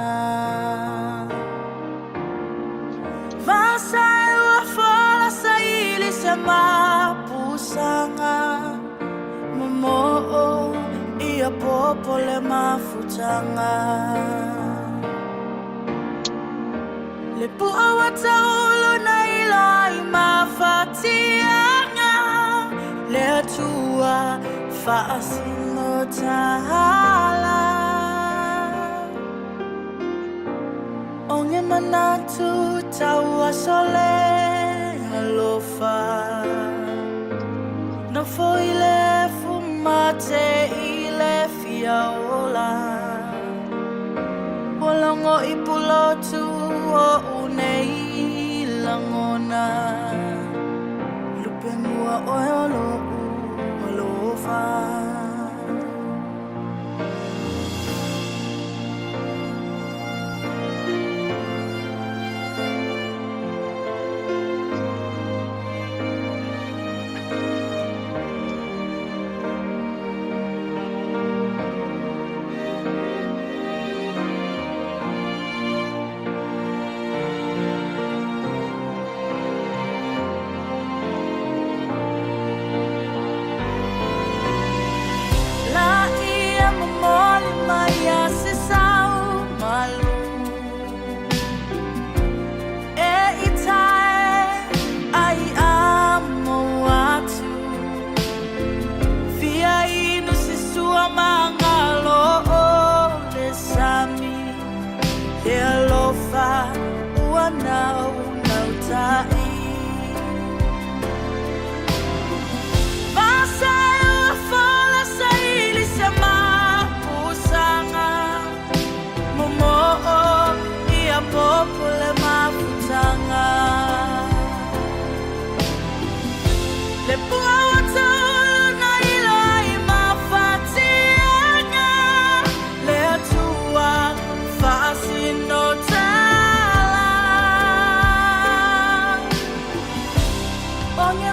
Speaker 3: Vasai ua fola saili se mapusanga Momo ia popo le mafutanga Le pua wataulu na ilai mawhatianga Le atua whaasino tahala Onge manatu taua sole alofa No foile fumate ile fiaola Walongo ipulotu o unei langona Lupe mua oeolo alofa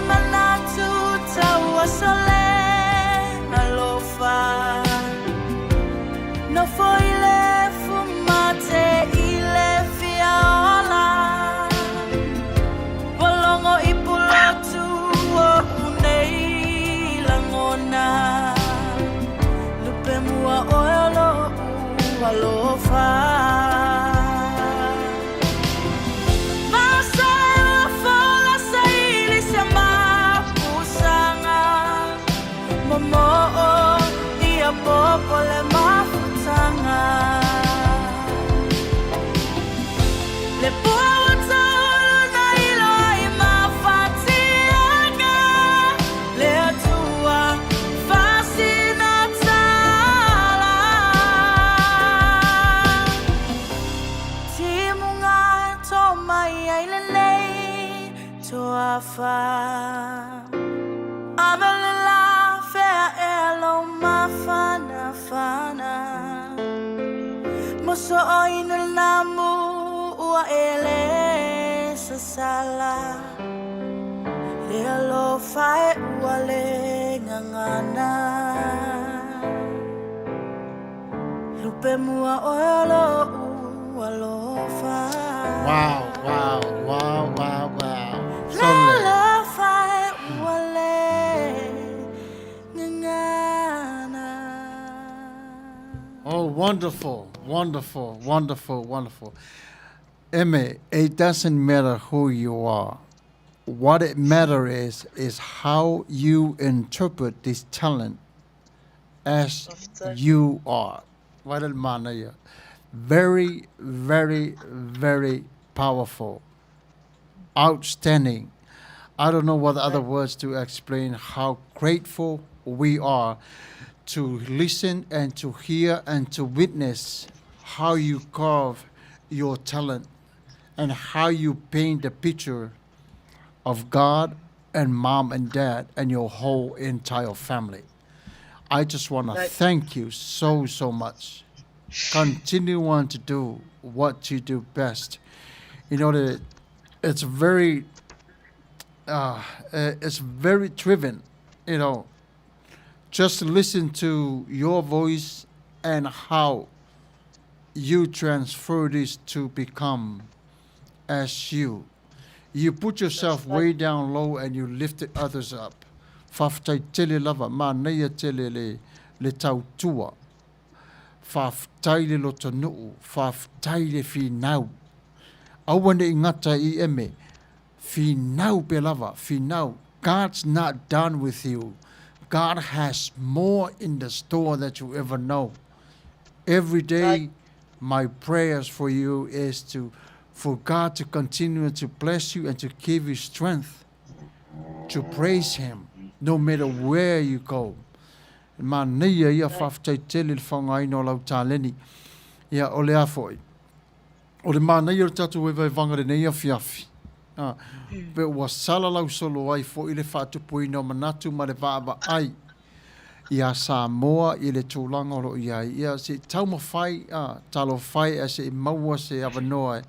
Speaker 3: manatu tawa sole alofa no foile fumate ile fiaola bolongo ipulotu o unei langona lupe mua oelo alofa popole mafutanga le puata na ilo I mafatianga le atua fascinatala timunga to mai ailele to afa Moso oinul namu ua ele sasala Lealo fae ua le ngangana Lupe mua oelo ua lofa
Speaker 1: Wow.
Speaker 3: Lealo fae ua le ngangana.
Speaker 1: Oh, wonderful. Emme, it doesn't matter who you are. What it matters is how you interpret this talent as you are. Manuia. Very, very, very powerful. Outstanding. I don't know what other words to explain how grateful we are to listen and to hear and to witness how you carve your talent and how you paint the picture of God and mom and dad and your whole entire family. I just want to thank you so much. Continue on to do what you do best. You know that it's very driven, you know. Just listen to your voice and how you transfer this to become as you. You put yourself way down low and you lifted others up. Faftai tele lava Manuia tele le tautua. Faftai le lotonuu. Faftai le finau. Awane ingata I Emme. Finau pe lava. Finau. God's not done with you. God has more in the store that you ever know. Every day, my prayers for you is for God to continue to bless you and to give you strength to praise Him no matter where you go. Manuia ia whaftai tele le whangai no lau tāleni. Ia ole afoi. Ole manuia o tatu e vai vangare nei a fiafi. Pe ua sala lau solo ai fo ile whātupu ino manatu ma le vāba ai. Ia Samoa I le tūlanga oro iai. Ia se taumawhai, talo whai a se maua se avanoa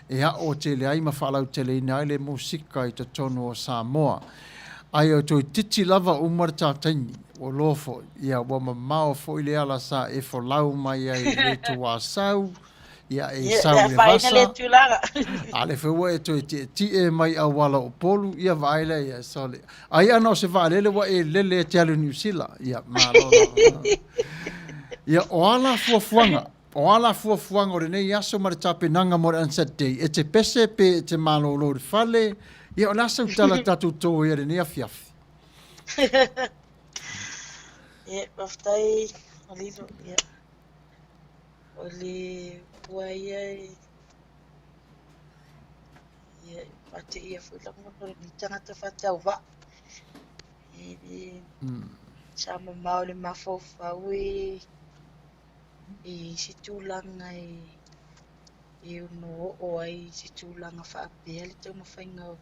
Speaker 1: e o te le ai ma whalau te le ina le musika I te tonu o Samoa. Ai o toi titi lava umar tātaini o lofo. Ia wa mamao fo ile ala sa e fo lau mai ai le tua sau. Ia e sau le vasa. Ale fewa e toi ti e mai a wala o polu. Ia vaile ia sole. Ai ana o se vaile wa e lele te alu New Zealand. Ia malona. Ia o ala fuafuanga. O ala fuafuanga o renei aso mara tapenanga mo Ansat Day. E te pese pe te malolo de fale. Ia o lasa utala tatu tō e renei a fiafi.
Speaker 2: Ia, waftai o lilo, ia. O le wai ai. Ia, pate ia fuilango no ni tangata whatau wa. Sa mamau le mafofau I situlanga I uno o ai situlanga whaapea le tau mawhainga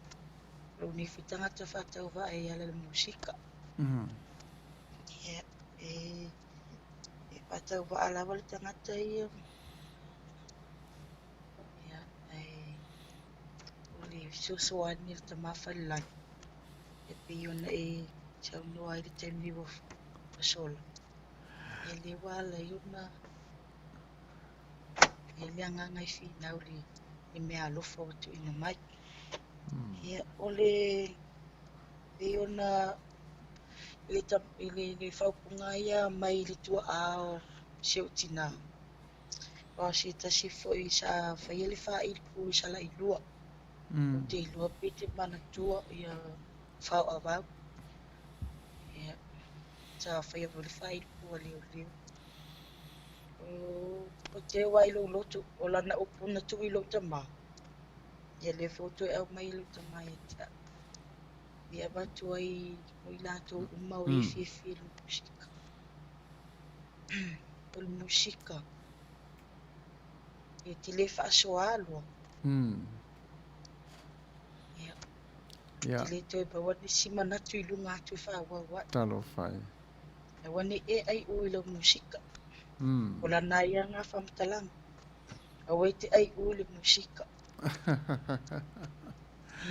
Speaker 2: o ni whitangata whatau wa ai ala le musika. Ia, e patau wa alawa le tangata ia. Ia, ai o le susuani le tamawhalai. E piona e tau no ai te mi wo sola. E le wala yuna e le anga ngai fi nauli e me alofo tu ina mai. Ia ole piona le whaupunga ia mai le tua ao seo tina. O si tasi foi sa whaiele wha ilpu sa la ilua. O te ilua pete mana tua ia whau awau. Ia sa whaiele wha ilpu a leo leo. O te wai lo lotu o lana upuna tu ilo tama. Ia le foto e au mai ilo tama e tia. Ia batu ai o ilato umau e fifi lo musika. O musika. E te le whaasoalo. Ia. Te le toi pa wani sima natu ilu ngātu whawawa.
Speaker 1: Talo whai.
Speaker 2: E wani e ai o ilo musika. O la nai anga whamtalanga. A wei te ai o le musika.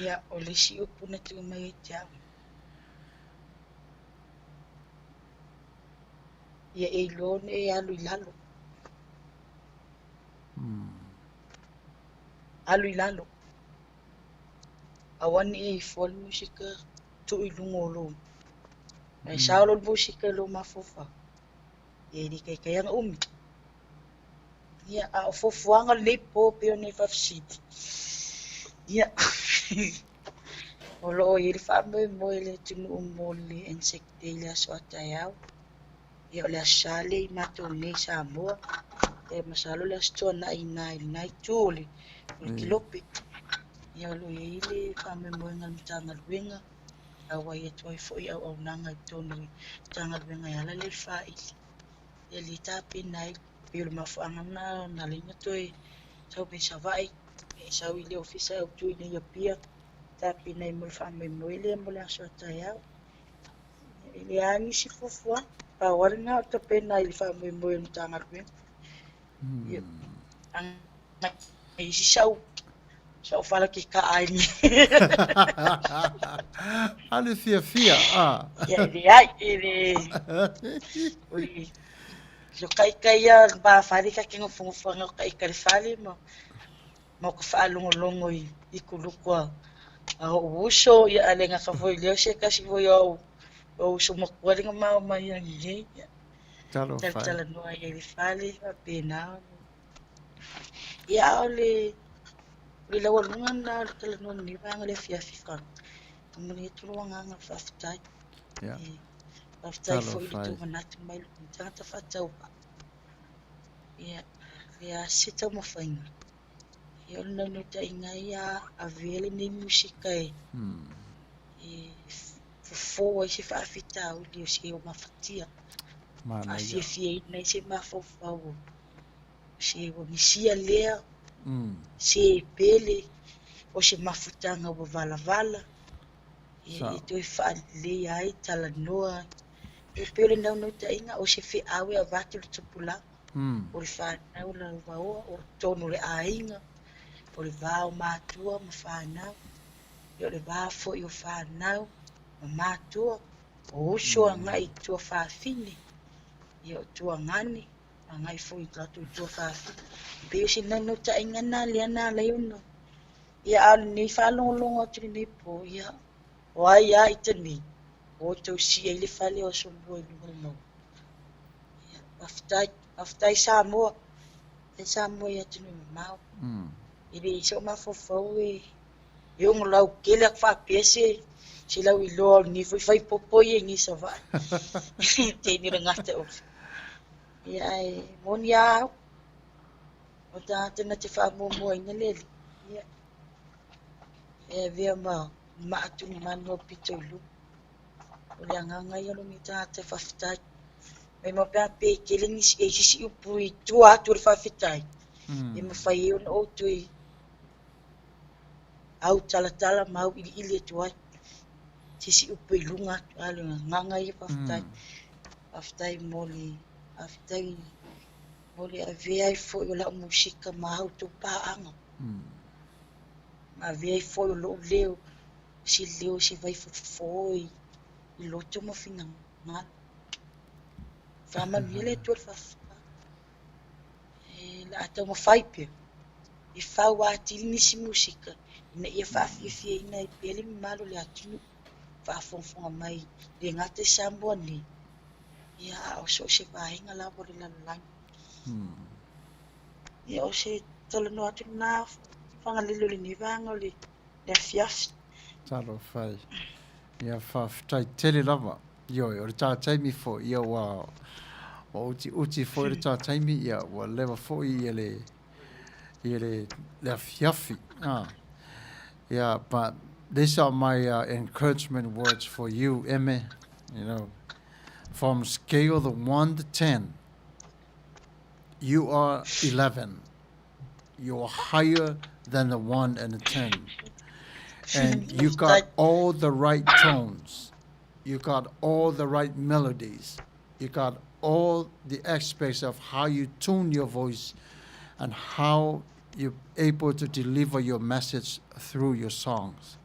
Speaker 2: Ia o le si upuna tu mai e te au. Ia e lone e alu ilalo. Alu ilalo. Awani e fol musika tu ilungo lo. E saolo musika lo mafofa. E di kai kai ang Ia a fofuanga le po peo ne fafsiti. Ia. Olo i le whaamoi moe le tunu umole insekte le aswata iau. Ia le asale i mato ne Samoa. E masalo le astua na i nai tūle. O le kilope. Ia lo i le whaamoi moe ngal mtanga luenga. Awa ia toi fo i au nanga i tonu mtanga luenga i ala le whaili. Ia le tape nai. Pio le mafuanga na linga toi. Sau pe savai. E sau i le ofisa au tui ni ia pia. Tapi nei mo whaamoi moe le mo le aswata iau. Le angi si fufua. Pa waringa o ta pena i le whaamoi moe mtanga luenga. Ia. Anga i si sau. Sau whala ki ka aini.
Speaker 1: Ale fia.
Speaker 2: Ia le ai. Ui. So kai ia ba whari ka kingo fungufunga kai ka le whali mo. Mo ka whaalongolongo i kulukua. O uso ia alenga ka foi leo se kasi foi o uso mo kwaringa mau mai ngi.
Speaker 1: Talo whai.
Speaker 2: Tala noa ia le whali a pena. Ia ole la walunga na tala noa ni vanga le fiafika. Muni turuanga nga whaftai.
Speaker 1: Ia.
Speaker 2: Whaftai foi le tu manatu mai lu tangata whatau. Ia. Ia sita mo whainga. Ia ona no ta inga ia a vele ni musika e. E fofo e se whaafita o li o se o mawhatia. A fie nei se mawhawhau. Se o misia lea. Se pele. O se mawhutanga o vala. E toi whaale ai tala noa. E pele nau no ta inga o se whi awe a vatu le tupula. O le whanau la waoa o tonu le ainga. O le vao mātua ma whanau. I o le vao fo i o whanau ma mātua. O uso a ngai tua whawhine. I o tua ngani. A ngai fo i latu i tua whawhine. Peo si nanu ta inga nā lea nā leona. Ia a ni whalongolongo atu ni po. Ia o ai a ita ni. O tau si e le whale o sombo i lunga. Aftai Samoa. E Samoa i atu ni mamau. Ile iso mafofau e yung lau kele ak whapese sila ui loa ni fai popo i ngi sa va te ni rangata o ia e moni au o ta na te whaamo mo inga lele ia e vea ma atu ni manu pito ilu o le anganga i alo ni ta te whawhitai me ma pia pe kele ni e sisi upu i tua atu le whawhitai e ma whai e on o tui au tala mau ili tuai sisi upe lunga ale nganga i aftai moli avea i fo la musika mau tu paanga avea i fo lo leo si leo si vai foi loto mo finga ngat fa Manuia le tu fa la ata mo fai pe I fa wa tili nisi musika ina ia fa fia ina I pele mi malo le atu fa fonfonga mai le ngate sambo ni ia o so se vainga la bore la lang ia o se tolo no atu na fanga lilo le nivanga le fiaf
Speaker 1: Talo fai. Ia fa tai tele lava. Yo, o ta taimi fo ia wa o uti fo o ta taimi ia wa leva fo ile le fiafi. Yeah, but these are my encouragement words for you, Emme. You know, from scale of 1 to 10, you are 11. You are higher than the 1 and the 10. And you got all the right tones. You got all the right melodies. You got all the aspects of how you tune your voice and how you're able to deliver your message through your songs.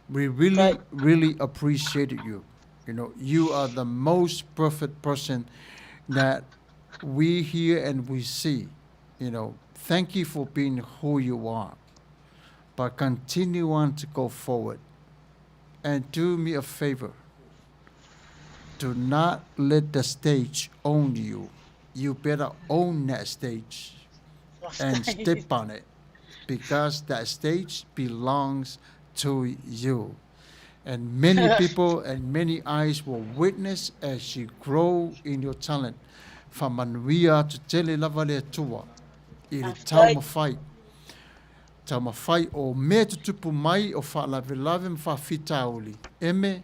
Speaker 1: We really, really appreciate you. You know, you are the most perfect person that we hear and we see. You know, thank you for being who you are. But continue on to go forward. And do me a favor. Do not let the stage own you. You better own that stage and step on it, because that stage belongs to you. And many people and many eyes will witness as you grow in your talent. From Manuia to Tele Lavale Atua. Ili taumawhai. Taumawhai o me tutupu mai o whaalavelave mwhawhitauli. Emme,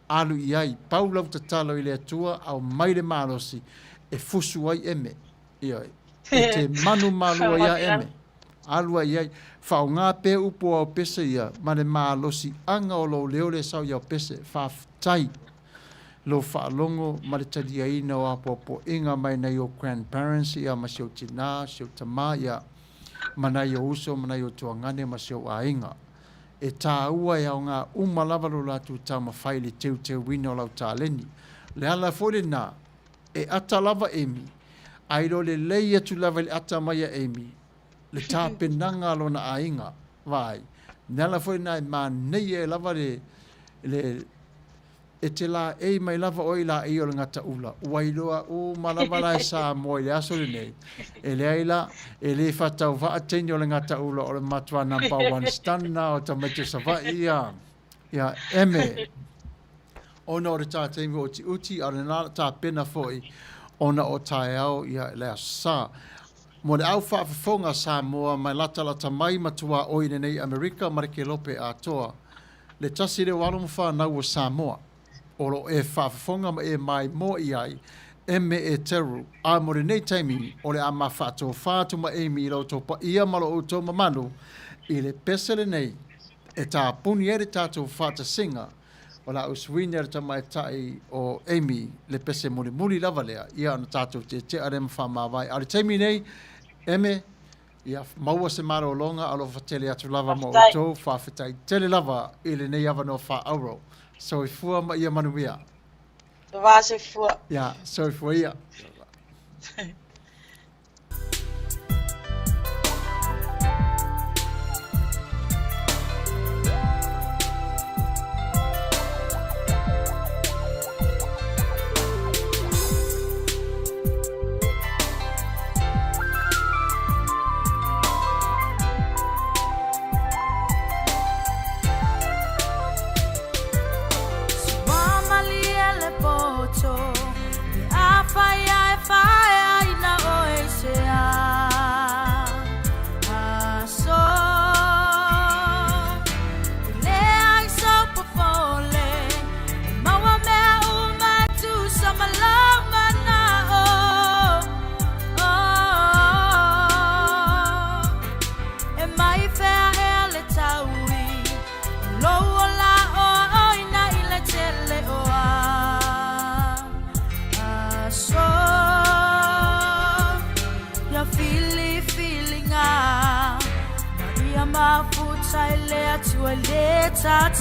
Speaker 1: alu iai, paulau tatalo ile atua au maile marosi e fusu ai emme. Ioi. E te manu malua ia emme. Alua iai, whao ngā pe upo au pese ia, mare marosi anga o lo leo le sau iau pese, whawhitai. Lo whaalongo, mare tali aina o apopo inga mai nei o grandparents ia ma siau tina, siau tama ia, manai o uso, manai o tuangane ma siau ainga. E tā ua ia o ngā umalawalo la tu tama whaile teu teu wina o lau tā leni. Le ala fore nā, e ata lava emi, airo le leia tu lava le ata mai a emi, le tā penanga lo na ainga, vai. Le ala fore nā, ma nei e lava le e te la e mai lava oi la i o le ngata ula. Wailoa o malava la e sa moi le aso le nei. E le aila, e le whatau wa ateni o le ngata ula o le matua number 1 stana o ta maitu sa wa ia. Ia, Emme. Ona o le tā teimi o ti uti, a le nā tā pena foi, ona o tae au ia le asa. Mo le au whaafafonga sa moa mai lata mai matua oi nei Amerika, marike lope a toa. Le tasi le walomu whanau o Samoa. Oro e whaafafonga ma e mai mo i ai, Emme Eteru, a more nei taimi, o le a ma whaato whaatu ma e mi rau topa ia malo o tō mamanu, i le pesele nei, e tā puni ere tātou whaata singa, o la uswini ere tama e tai o Amy, le pese muli lava lea, ia ana tātou te arema whamawai. A le taimi nei, Emme, ia maua se maro longa, alo whatele atu lava mo o tō, whawhetai tele lava, i le nei awa no wha auro. So fua ma ia Manuia.
Speaker 2: Va se fua.
Speaker 1: Ja, so fua ia.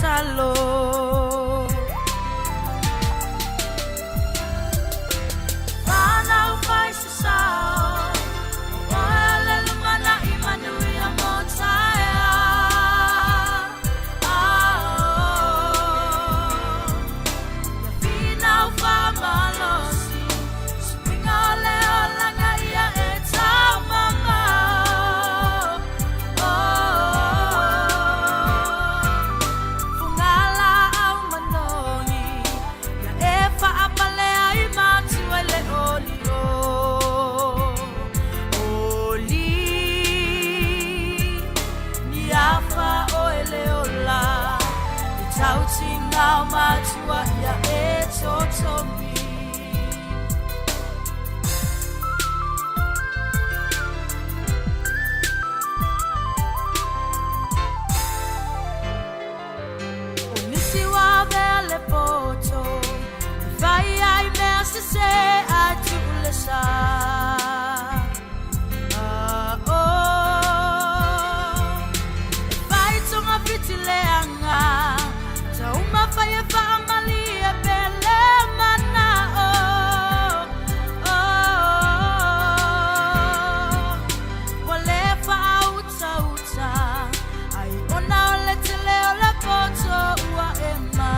Speaker 3: talo Mana ufai sasao Oele lumana Manuia motaya Yafina ufa malosi Swinga ole olanga ia etau mama Fungala au manoni Ya efa apale ai matu ele olio Oli Ni afa oele ola Itau tingau matua ya etotomi Vele poto vai ai mersi se a tu le sa vai tonga fitileanga ta uma fai fa amalia belle mana wale fa uta uta ai ona le tele le poto ua Emme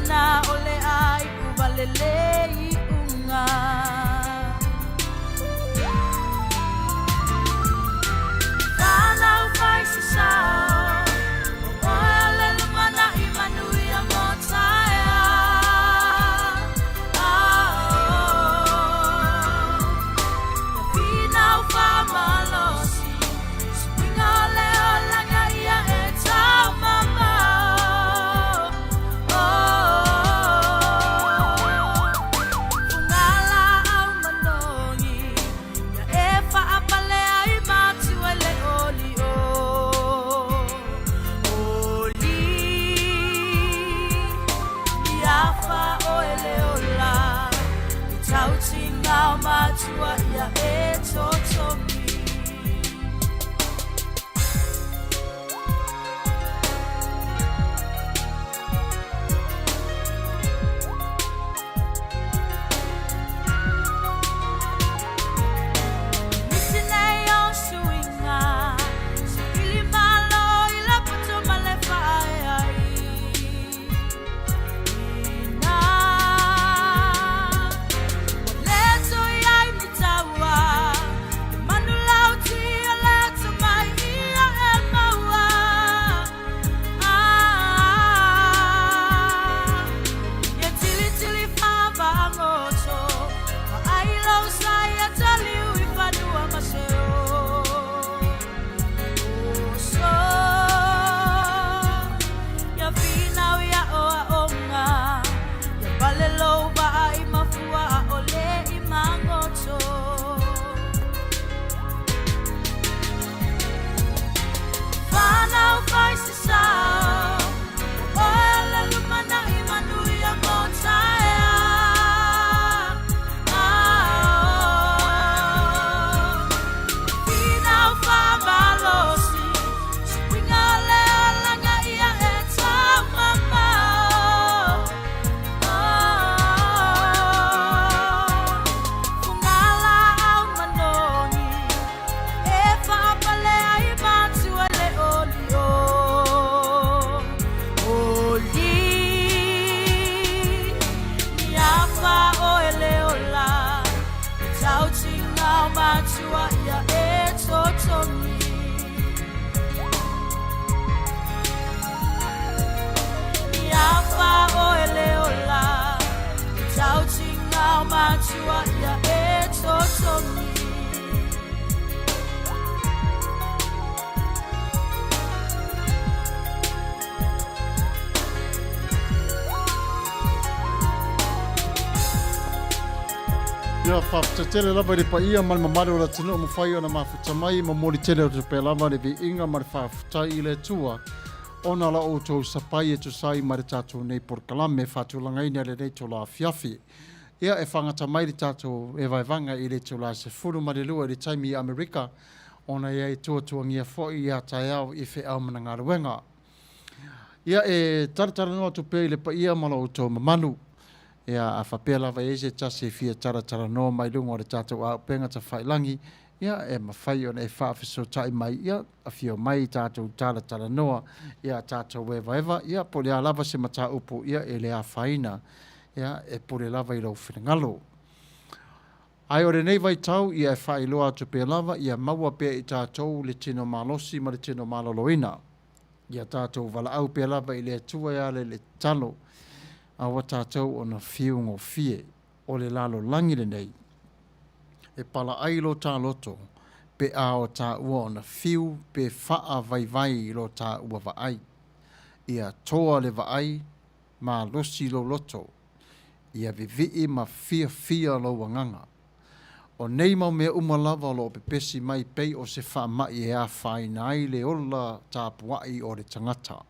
Speaker 3: na ole ai ubalelei unga Kana ufai sasao Oele lumana Manuia motaya Yafina ufa malosi Swinga ole olanga ia etau mama Matua ya etotomi Misineo suinga Ili malo ila puto malefa ai Atua ya etotomi Niafa oele ola Tautinga matua ya etotomi
Speaker 1: Ia whaftatele lava le paia ma le mamare o la tino mo whai ona mafuta mai ma mori tele o te pe lava le vi inga ma le whaftai i le tua ona la o tau sapai e tu sai ma le tātou nei por kalame whātulangai nea le nei to la fiafi. ia e whangata mai li tātou e vaivanga i le tula se furu marilua i taimi i Amerika, ona ia i tuatuangia fo'i ia tai au i whi au mana ngā ruenga. Ia e taratara noa tupe i le pa ia malo o tō mamanu, ia a whapea lava e se tasi fia taratara noa mai lunga o le tātou au penga ta whailangi, ia e mawhai ona e whaafiso tai mai, ia a fio mai tātou taratara noa, ia tātou eva eva, ia po lea lava se mata upu, ia e lea whaina, ia e po le lava i lau whinangalo. Ai ore nei vai tau, ia e whailoa tupe lava, ia maua pia i tātou le tino malosi ma le tino maloloina. Ia tātou wala au pia lava i le atua ia le talo, awa tātou o na whiungo fie, o le lalo langi le nei. E pala ailo tā loto, pe a o tā ua o na whiu, pe whaa vai vai i lo tā ua vaai. Ia toa le vaai, ma losi lo loto, ia vivii ma fia fia lo wanganga. O nei mau mea umalava lo pepesi mai pei o se wha mai e a whainai le ola tāpuai o le tangata.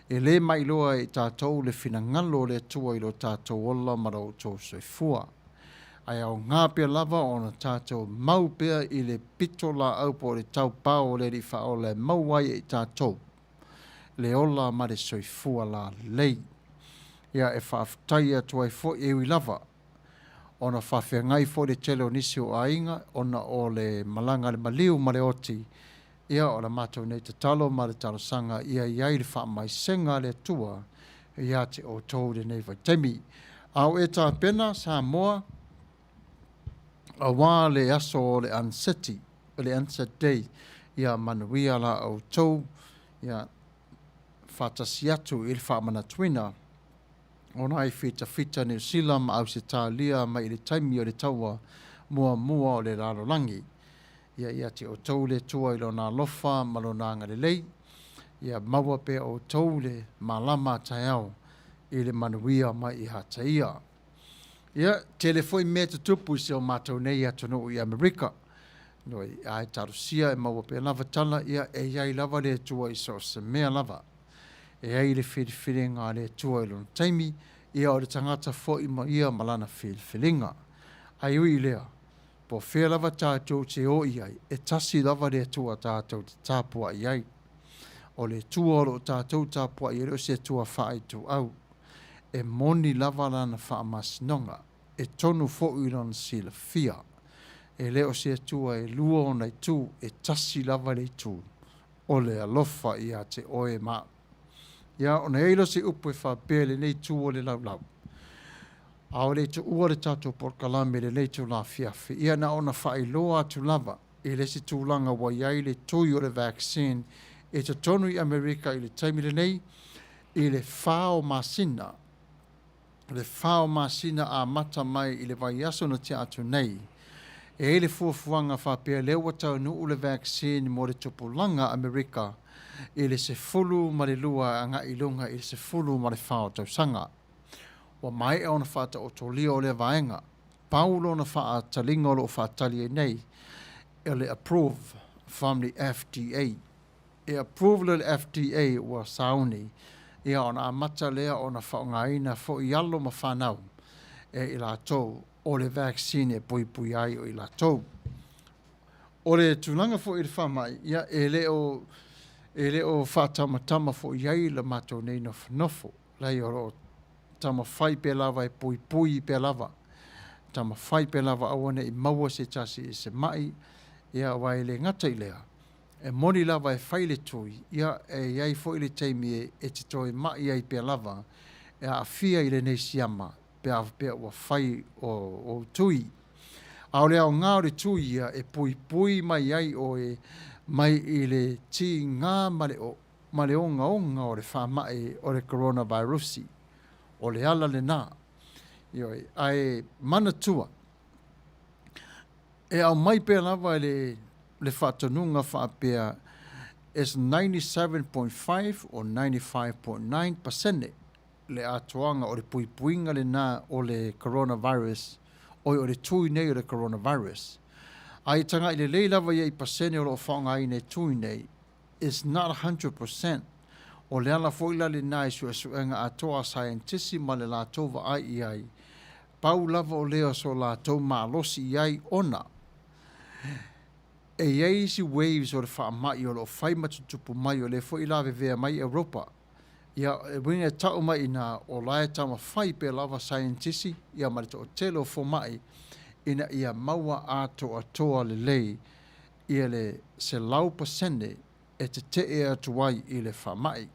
Speaker 1: E le mai loa e tātou le finangalo le tua i lo tātou ola marau tō soifua. Ai au ngā pia lava o na tātou mau pia i le pito la au po le tau pao le ri wha o le mauai e tātou. Le ola ma le soifua la lei. Ia e whaaftaia tuai fo e ui lava. Ona whawhia ngai fo le tele o nisi o ainga, ona o le malanga le maliu ma le oti, ia o la mātou nei te talo ma le talo sanga, ia iai le wha mai senga le tua, ia te o tau le nei vai temi. Au e tā pena, sa moa, a wā le aso o le anseti, o le anset day, ia manuia la au tau, ia whatasi atu i le wha mana tuina, ona ai fita New Zealand au se tālia mai le taimi o le taua mua o le ralolangi. Ia te o tau le tua i lo nā lofa ma lo nā ngare lei. Ia maua pe o tau le malama tai au i le manuia mai i hataia. Ia telefoi me te tupu se o mātou nei atono i Amerika. Noi ai tarusia e maua pe lava tala ia e iai lava le tua i so se mea lava. E ai le whiriwhiringa le tua i lona taimi, ia o le tangata fo i ma ia malana whiriwhiringa. Ai ui lea, po whea lava tātou te o iai, e tasi lava le tua tātou te tāpua iai. O le tua o tātou tāpua iai o se tua whaai tu au. E moni lava lana wha masinonga, e tonu fo i lona Filifilia. E leo se tua e lua o nei tu, e tasi lava le tu. O le alofa ia te oe maa. Ia, ona eilo se upu e whapele nei tu o le lau. A o le tu ua le tātou porkalame le nei tu la fiafi. Ia na ona whailoa tu lava. E le se tūlanga wa iai le tui o le vaccine. E te tonu i Amerika i le taimile nei. I le whao masina. Le whao masina a mata mai i le vai aso na te atu nei. E le fuafuanga whapea lewa tau nuu le vaccine mo le tupulanga Amerika. I le se fulu ma le lua anga i lunga i le se fulu ma le whao tau sanga. Wa mai e ona whata o tolia o le vaenga. Paulo na wha talinga o lo wha tali e nei. E le approve from the FDA. E approve le FDA wa sauni. Ia ona amata lea ona whaongaina fo i alo ma whanau. E i la tau o le vaccine e pui pui ai o i la tau. O le tūlanga fo i le whamai. Ia e leo whatamatama fo iai la mato nei nofo. Lai oro tama whai pe lava e pui pui pe lava. Tama whai pe lava awane i maua se tasi i se mai. Ia wai le ngata i lea. E moni lava e whai le tui. Ia e iai fo i le teimi e te toi mai ai pe lava. E a fia i le nei siama. Pe a ua whai o tui. Ao lea o ngā o le tui ia e pui pui mai ai o e mai i le ti ngā ma le onga o le whamai o le coronavirus. O le ala le nā. Ioi, ai manatua. E au mai pēr lava le whatanunga whaapea is 97.5 or 95.9% le atoanga o le puipuinga le nā o le coronavirus o le tui nei o le coronavirus. Ai tanga i le lei lava i pasene o lo whaonga i nei tui nei is not 100%. O le ala foila le nai su enga atoa scientisti ma le la tova ai pau lava o lea so lātou mālosi iai ona. E iai si waves o le whaamai o lo whai matutupu mai o le fo i lawe vea mai Europa. Ia winga tau mai ina o lae tama whai pe lava scientisi, ia marito o telo fo mai, ina ia maua ato atoa le lei, ia le se lau pasene e te te atuai i le whamai.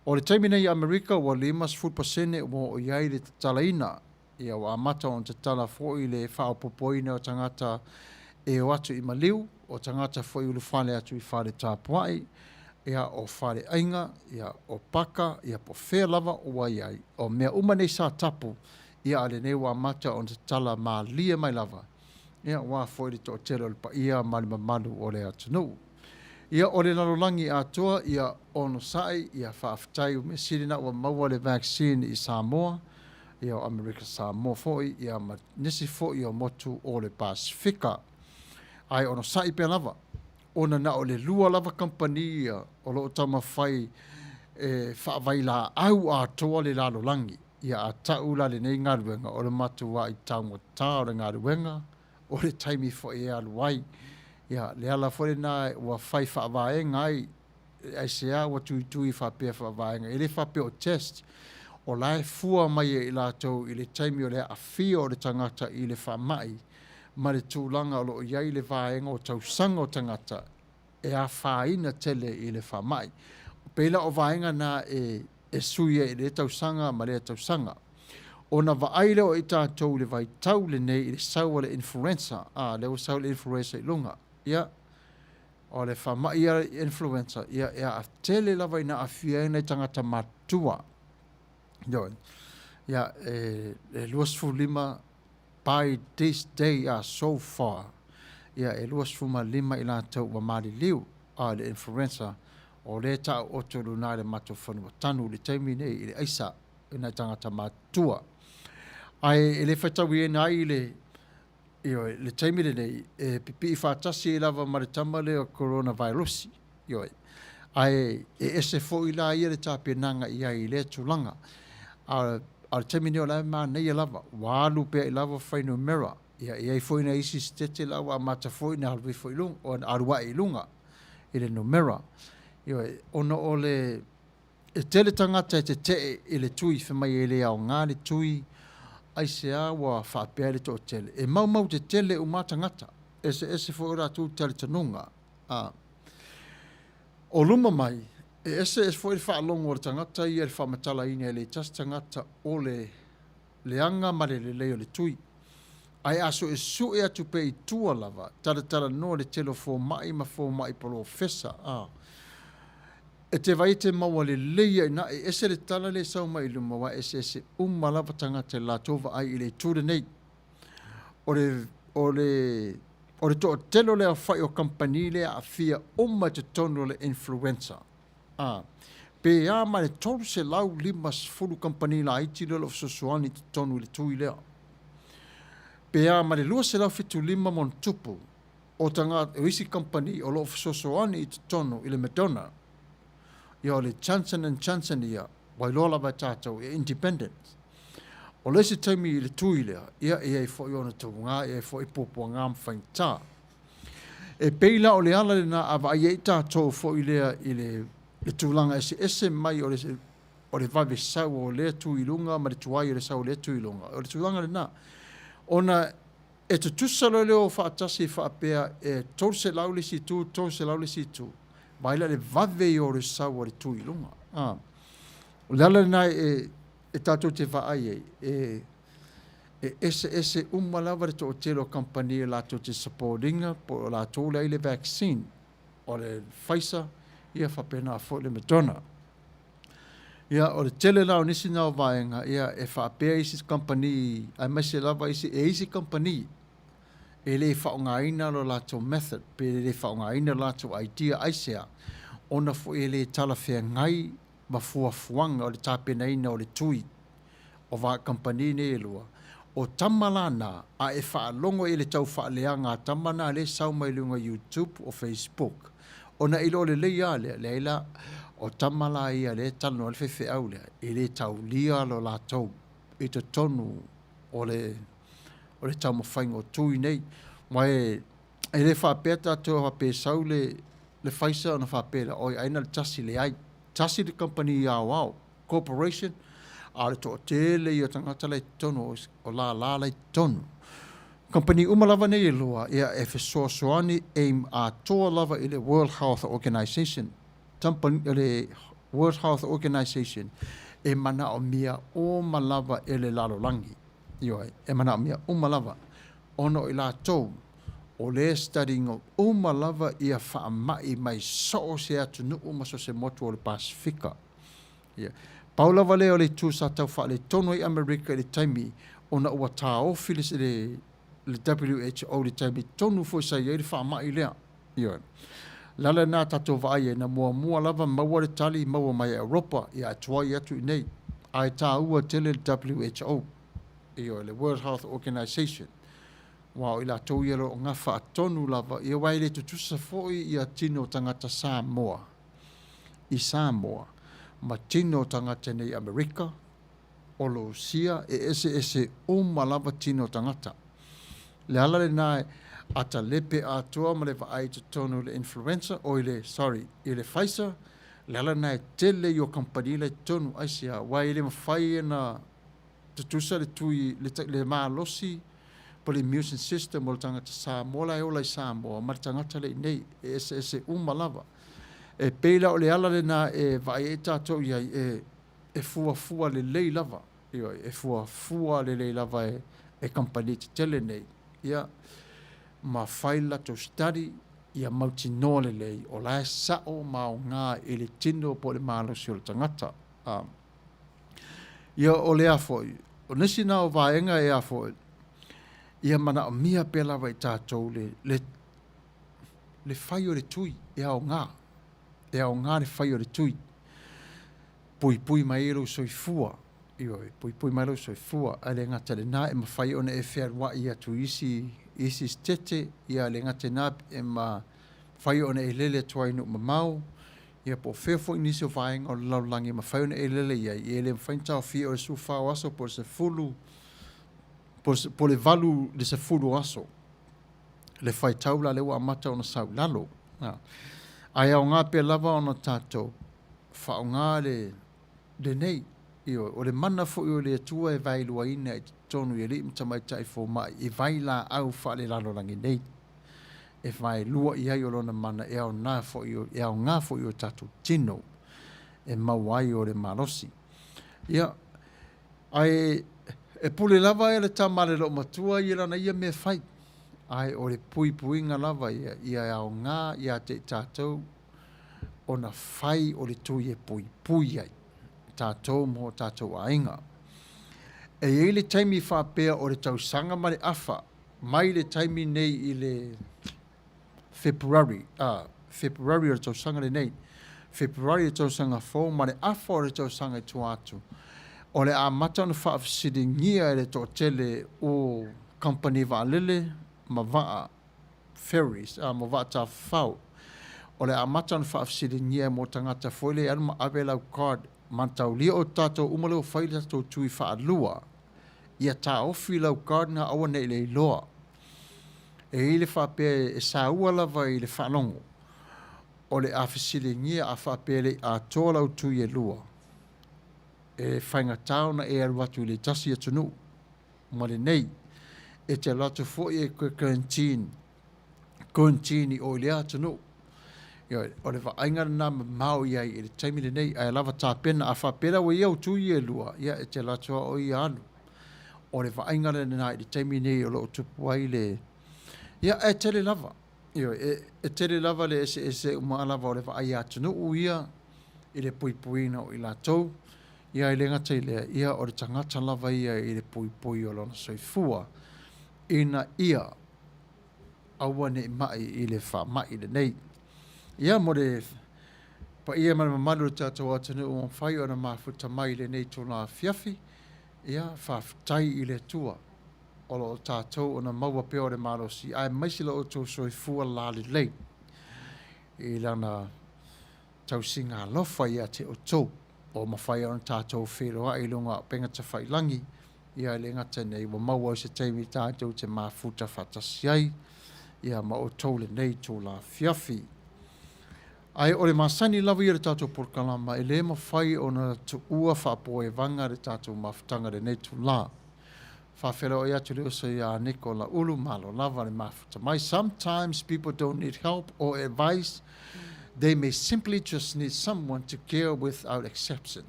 Speaker 1: O le taimina i Amerika wa 5% o iai le talaina, ia wa amata o te tala fo i le whaopopoina o tangata e o atu i maliu, o tangata fo i ulu whale atu i whale tāpuai, ia o whale ainga, ia o paka, ia po whea lava o waiai, o mea umane sa tapu, ia ale ne wa amata o te tala ma lia mai lava, ia wa fo i le to telo le pa ia malima malu o le atunu. Ia o le lalolangi Atua, ia ono sai, ia whaaftai u me sirina ua maua le vaccine i Samoa, ia o Amerika Samoa foi, ia ma nisi foi o motu o le Pasifika. Ai ono sai pe lava, ona na o le lua lava company ia o lo tama fai whaavai la au Atua le lalolangi, ia a taula le nei ngaruenga o le matu wa i taunga tā o le ngaruenga, o le taimi foi e aluai, ia le ala fore na ua fai whaavaenga ai sea ua tui whapea whaavaenga. E le whapea o test o lae fua mai e lātou i le taimi o le awhia o le tangata i le whamai ma le tūlanga o lo iai le vaenga o tausanga o tangata e a whaina tele i le whamai. Pela o vaenga na e suia i le tausanga ma le tausanga. O na vaaile o i tātou le vai tau le nei i le saua le influenza, le o sau le influenza i lunga. Ia, o le whamai ia influenza, ia a tele lava ina a whiaina i tangata matua. Ia, e luasfu lima by this day so far. Ia, e luasfu ma lima i lātou wa mali liu a le influenza o le tau otolu nā le matu whanua tanu le taimi nei i le aisa ina tangata matua. Ai, e le whaitau i ena i le taimile nei, pipi i whātasi e lava maritama le o coronavirus. Ai, e ese fo i la ia le tāpenanga i ai le tūlanga. A le taimine o lai maa nei lava, wālu pia i lava whainu mera. Ia ai fo ina isi stete lawa a mata fo ina halwi fo i lunga, o arua i lunga, i le numera. Ona o le, e tele tangata e te i le tui, whamai e le au ngā le tui, ai se awa whapea le to tele. E mau te tele o matangata. Ese fo ora tu tele tanunga. O luma mai, ese fo i whaalongo o le tangata i e le whamatala ina e le tas tangata o le anga ma le leo le tui. Ai aso e su e atu pe i tua lava, tala no le telo fo mai polo fesa. E te vai te maua le leia ina e ese le tala le sau mai luma wa ese lava tangata la tova ai i le ture nei. O le to telo le a whai o kampani le a fia te tono le influenza. Pe a ma le tolu se lau limas fulu kampani la iti le lo sosuani te tono le tui lea. Pe a ma le lua se lau fitu lima mon tupu o tangata o isi kampani o lo sosuani te tono i le Madonna. Ia o le Johnson & Johnson ia, wai lola vai tātou, e independent. O le se taimi i le tui lea, ia e fo i ona tau ngā, e fo i popo ngā mwhain tā. E peila o le ala le nā awa ai e tātou fo i lea i le tūlanga ese mai o le vave sau o le tui lunga, ma le tuai o le sau o le tui lunga. O le tūlanga le nā. Ona e te tusalo leo whaatasi whaapea e tau se laulisi tū, Baila le vave i o le sau o le tui lunga. O le ala nai e tātou te vaai ese umalawa le to o telo kampani e lātou te supportinga po lātou le vaccine o le Pfizer ia whapena fo le Madonna. Ia o le tele lao nisi nao vaenga ia e whapea isi kampani ai mai se lava isi kampani e le whaongaina lo lātou method, pe le whaongaina lo lātou idea aisea, ona fo e le tala whea ngai ma fuafuanga o le tāpenaina o le tui o wā kampani ne e lua. O tamalana a e whaalongo e le tau whaaleanga tamana le sau mai lunga YouTube o Facebook. Ona ilo le leia leila o tamala ia le tano le fefe au le, e le tau lia lo lātou, e te tonu o le tau mawhaingo tui nei. Mai e le whapea tātou whapea sau le whaisa ona whapea oi aina le tasi le ai. Tasi le company Tuavao Corporation a le toa tele i o tangata lai tonu o la lai tonu. Company umalava nei e loa ia e fesoasoani aim a toa lava i le World Health Organization. Le World Health Organization e mana o mia o malava e le lalolangi. Ioi, e mana o mia o malava. Ono i la tau o le studying o malava ia whaamai mai so se atu nuu maso se motu o le Pasifika. Yeah. Paulava leo le tūsa tau wha le tono i Amerika le taimi o na ua tā ofilis le WHO le taimi tonu fo sa ia le whaamai lea. Ioi. Lala nā tato vai na mua lava maua le tali maua mai Europa ia atua i atu i nei. Ai tā ua tele le WHO. Ioi, le World Health Organization. Wow, ila tau ia lo ngā wha tonu lava ia wai le tutusa foi ia tino tangata Samoa. I Samoa. Ma tino tangata nei Amerika. Olo sia e ese malava tino tangata. Le ala le nae ata lepe atua ma le vaai te tonu le influenza o i le Pfizer. Le ala nae tele yo kampani le tonu aisia wai le mawhai na tutusa le tui le maalosi po le immune system o le tangata Samoa la e ola i Samoa ma le tangata le nei e ese malava. E peila o le ala le na e vai e tātou iai e fua le lei lava. E fua le lei lava e kampani te tele nei. Ia ma whaila to study ia mautinoa le lei o la e sao ma o ngā e le tino po le mālosi o le tangata. Ia o le afoi. O nisi na o vaenga e afoi. Ia mana o mia pe lava i tātou le whai o le tui e ao ngā. E ao ngā le whai o le tui. Pui mai ero soifua. Ioi, pui mai ero soifua. A le ngata le nā e ma whai o ne e whea ia tu isi stete. Ia le ngata nā e ma whai o ne e lele tuai nuk mamau. Ia po whewho inisi o whaenga o laulangi ma whai o ne e lele ia. Ia le mwhaintao fia o su whao aso po se fulu. Po le valu le se fulu aso. Le whai taula le wa amata o na sau lalo. Ai au ngā pe lava o na tātou. Whao ngā le nei. O le mana fo i o le atua e vai lua ina i tonu i ri mtamai tai fo mai. I vai la au wha le lalo rangi nei. E vai lua i ai o lona mana e au ngā fo i o tātou tino. E mawai o le malosi. Ia, ai e pule lava e le tamale lo matua i lana ia me fai. Ai o le puinga lava ia au ngā ia te tātou o na fai o le tui e pui ai. Tātou mo tātou ainga. E i le taimi whapea o le tausanga ma le awha, mai le taimi nei i le February o le tausanga le nei, February le tausanga fō, ma le awha o le tausanga i tuatu. O le amata na whaafsidi ngia e le tō tele o company waalele, ma waa ferries, ma waa tā whau. O le amata na whaafsidi ngia mo tangata foile anu ma awelau card, mantau lia o tātou umaleo whaile tātou tui whaalua. Ia tā ofi lau gardener awa nei le loa. E ile whapea e sa ua lava i le whalongo. O le awhisile ngia a whapea le a tō lau tui e lua. E whainga tāuna e aruatu le tasi atunu. Mare nei, e te latu fōi e quarantine o le atunu. O le whainga nā mau iai e le taimile nei, a lava tā pena a whapera wa iau tui e lua. Ia e te latu o i anu. O le whainga nā i le taimile nei o lo tupu ai le. Ia e tele lava. E tele lava le ese uma lava o le whaai atunu u ia i le puipuina o i la tau. Ia i le ngata i lea, ia o le tangata lava ia i le pui o lona soifua. Ina ia awa ne mai i le wha mai le nei. Ia mo le pa ia mana mamalu le tātou atanu o mwhai o na mafuta mai le nei tōna fiafi. Ia whaftai i le tua. O lo tātou o na maua peo le malosi. Ai maisila o tō soifua la le lei. I lana tausinga lofa ia te o tō. O mawhai o tātou wheroa i lunga penga ta whailangi, ia le ngata nei wa maua se teimi tātou te mafuta whatasiai, ia ma o tole nei tō la fiafi. Ai o le masani lawa i re tātou porkalama, e le mawhai o na tu ua whapo e vanga re tātou mafutanga re nei tō la. Whawhera o iatu leo sa ia niko la ulu malo lava le mafuta mai. Sometimes people don't need help or advice. They may simply just need someone to care without exception,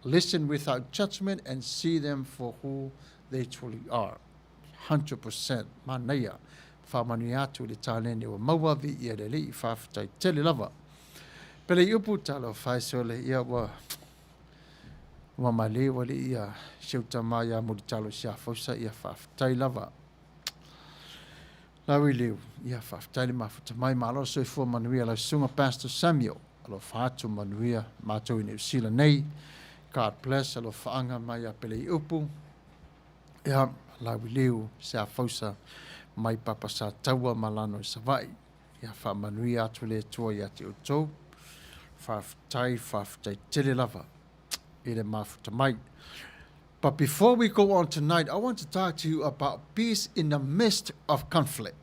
Speaker 1: listen without judgment, and see them for who they truly are. 100% Manuia. Manuia atu le tālene o maua vi ia le li whawhitai tele lava. Pele i upu talo whaisole ia wa male wale ia siuta mai a muri talo sia fausa ia whawhitai lava. Lawi leo, ia whawhitai le mafuta mai malo soi fua Manuia lau sunga Pastor Samuel. Alo whaatu Manuia mātou i New Zealand nei. God bless, alo whaanga mai a pele i upu. Ia lawi leo sia fausa mai papa sa taua malano i savai. Ia wha Manuia atu le tua i ati utou. Whawhitai tele lava. Ire mafuta mai. But before we go on tonight, I want to talk to you about peace in the midst of conflict.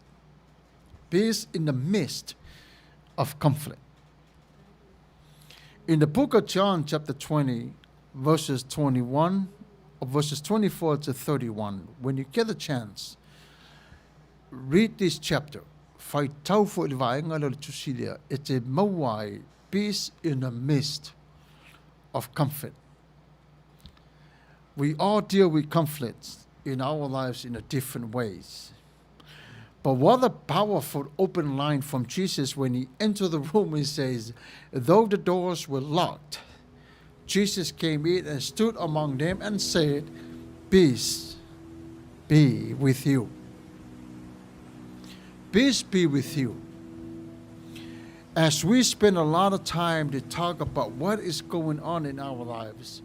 Speaker 1: Peace in the midst of conflict. In the book of John, chapter 20, verses 21, or verses 24 to 31, when you get a chance, read this chapter. Fai tau fo i vaenga le tusilia, e te mauai, peace in the midst of conflict. We all deal with conflicts in our lives in a different ways. But what a powerful open line from Jesus when he entered the room and says, though the doors were locked, Jesus came in and stood among them and said, peace be with you. Peace be with you. As we spend a lot of time to talk about what is going on in our lives,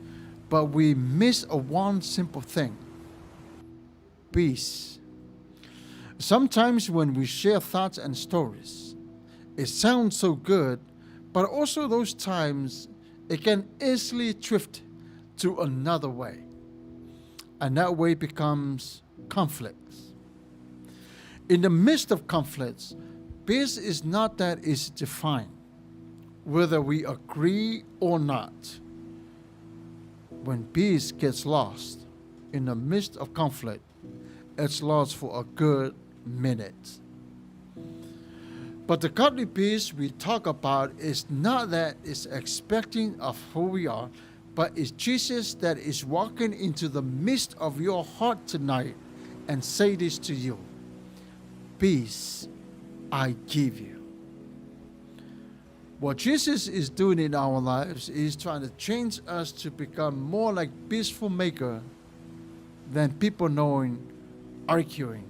Speaker 1: but we miss one simple thing: peace. Sometimes when we share thoughts and stories, it sounds so good, but also those times it can easily drift to another way. And that way becomes conflicts. In the midst of conflicts, peace is not that easy to find, whether we agree or not. When peace gets lost in the midst of conflict, it's lost for a good minute. But the godly peace we talk about is not that it's expecting of who we are, but it's Jesus that is walking into the midst of your heart tonight and say this to you: peace I give you. What Jesus is doing in our lives is trying to change us to become more like peaceful maker than people knowing, arguing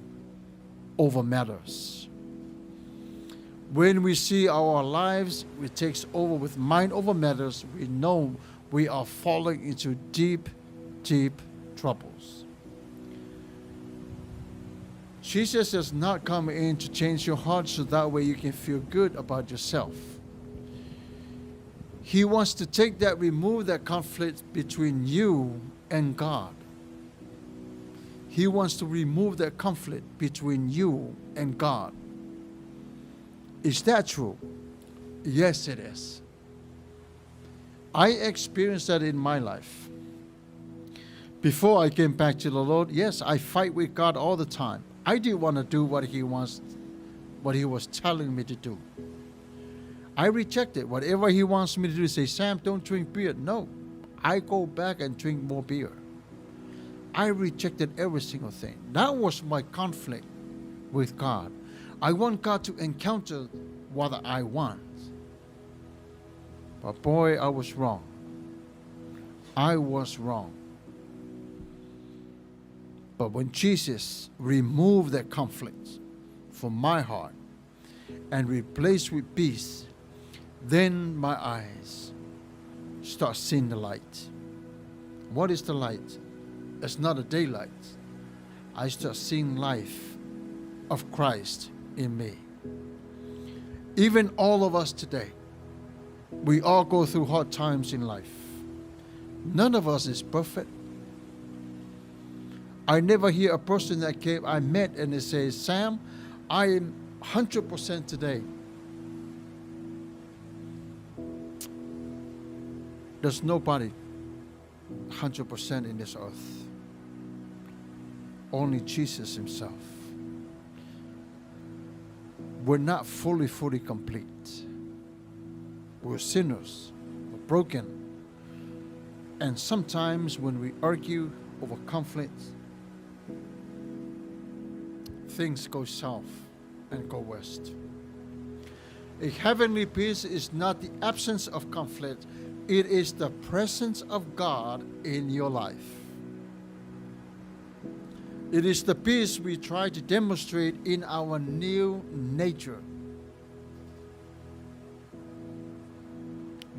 Speaker 1: over matters. When we see our lives, it takes over with mind over matters, we know we are falling into deep, deep troubles. Jesus has not come in to change your heart so that way you can feel good about yourself. He wants to remove that conflict between you and God. He wants to remove that conflict between you and God. Is that true? Yes, it is. I experienced that in my life. Before I came back to the Lord, yes, I fight with God all the time. I didn't want to do what He was telling me to do. I rejected whatever He wants me to do. Say, Sam, don't drink beer. No, I go back and drink more beer. I rejected every single thing. That was my conflict with God. I want God to encounter what I want. But boy, I was wrong. I was wrong. But when Jesus removed that conflict from my heart and replaced with peace, then my eyes start seeing the light. What is the light? It's not a daylight. I start seeing life of Christ in me. Even all of us today, we all go through hard times in life. None of us is perfect. I never hear a person that I met and they say, Sam, I am 100% today. There's nobody 100% in this earth. Only Jesus himself. We're not fully complete. We're sinners. We're broken. And sometimes when we argue over conflict, things go south and go west. A heavenly peace is not the absence of conflict. It is the presence of God in your life. It is the peace we try to demonstrate in our new nature.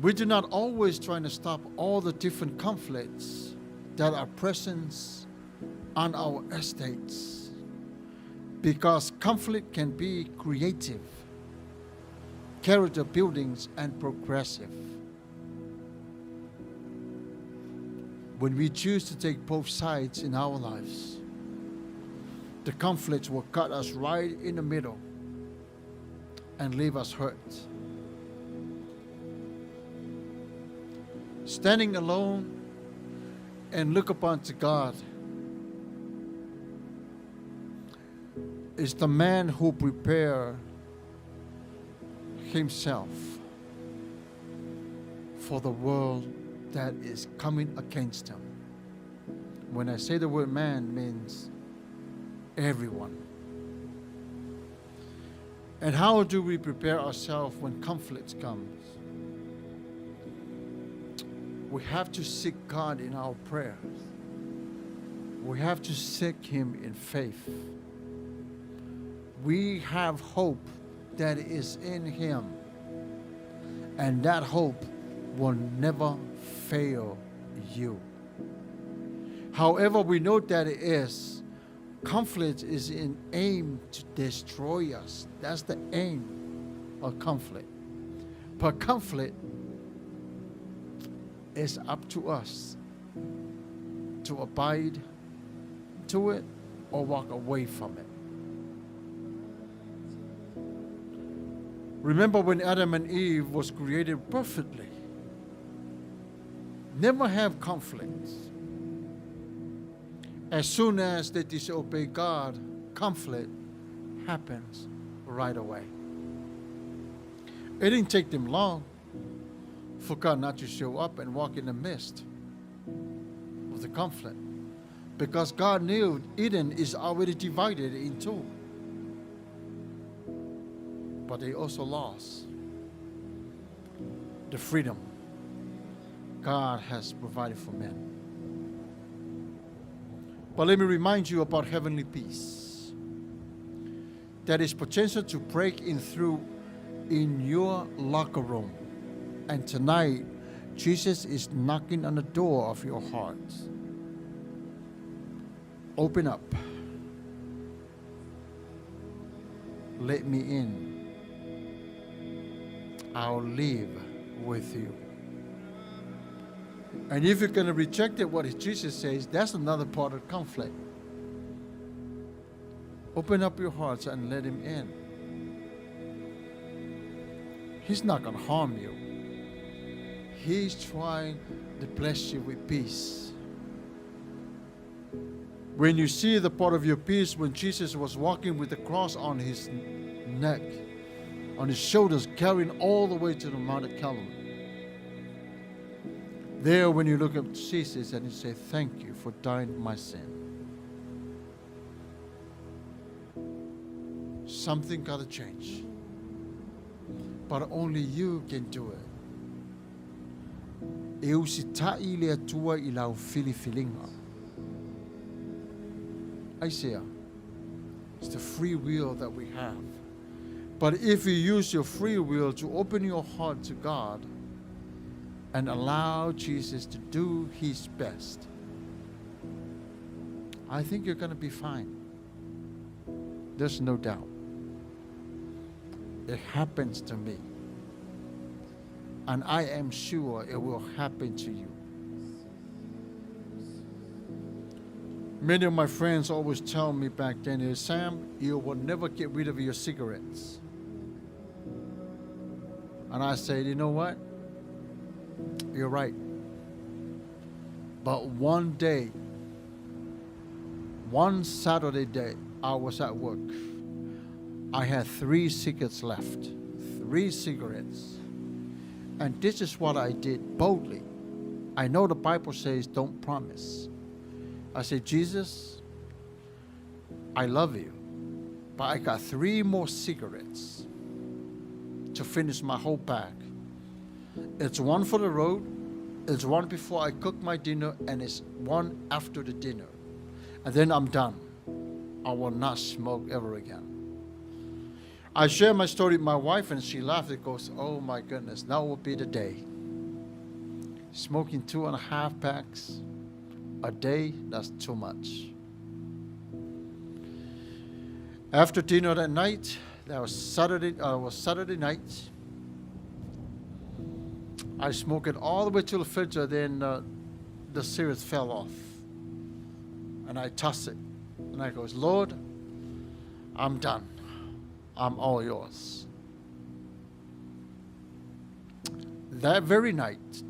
Speaker 1: We do not always try to stop all the different conflicts that are present on our estates, because conflict can be creative, character building, and progressive. When we choose to take both sides in our lives, the conflicts will cut us right in the middle and leave us hurt. Standing alone and look upon to God is the man who prepared himself for the world that is coming against him. When I say the word man, means everyone. And how do we prepare ourselves when conflict comes? We have to seek God in our prayers. We have to seek him in faith. We have hope that is in him, and that hope will never fail you. However, we know that it is conflict is in aim to destroy us. That's the aim of conflict. But conflict is up to us to abide to it or walk away from it. Remember when Adam and Eve was created perfectly. Never have conflicts. As soon as they disobey God, conflict happens right away. It didn't take them long for God not to show up and walk in the midst of the conflict, because God knew Eden is already divided in two. But they also lost the freedom God has provided for men. But let me remind you about heavenly peace that is potential to break in through in your locker room. And tonight, Jesus is knocking on the door of your heart. Open up. Let me in. I'll live with you. And if you're going to reject it, what Jesus says, that's another part of conflict. Open up your hearts and let him in. He's not going to harm you. He's trying to bless you with peace. When you see the part of your peace when Jesus was walking with the cross on his neck, on his shoulders, carrying all the way to the Mount of Calvary. There, when you look at Jesus and you say, thank you for dying for my sin. Something got to change. But only you can do it. Eu si tai le atua I lau Filifilia. Isaiah, it's the free will that we have. But if you use your free will to open your heart to God and allow Jesus to do his best, I think you're going to be fine. There's no doubt. It happens to me. And I am sure it will happen to you. Many of my friends always tell me back then, Sam, you will never get rid of your cigarettes. And I said, you know what? You're right. But one day, one Saturday day, I was at work. I had 3 cigarettes left. 3 cigarettes. And this is what I did boldly. I know the Bible says don't promise. I said, Jesus, I love you, but I got 3 more cigarettes to finish my whole pack. It's one for the road, it's one before I cook my dinner, and it's one after the dinner. And then I'm done. I will not smoke ever again. I share my story with my wife, and she laughed and goes, oh my goodness, that will be the day. Smoking 2.5 packs a day, that's too much. After dinner that night, that was Saturday night, I smoked it all the way till the fridge, then the cigarette fell off. And I tossed it. And I goes, Lord, I'm done. I'm all yours. That very night,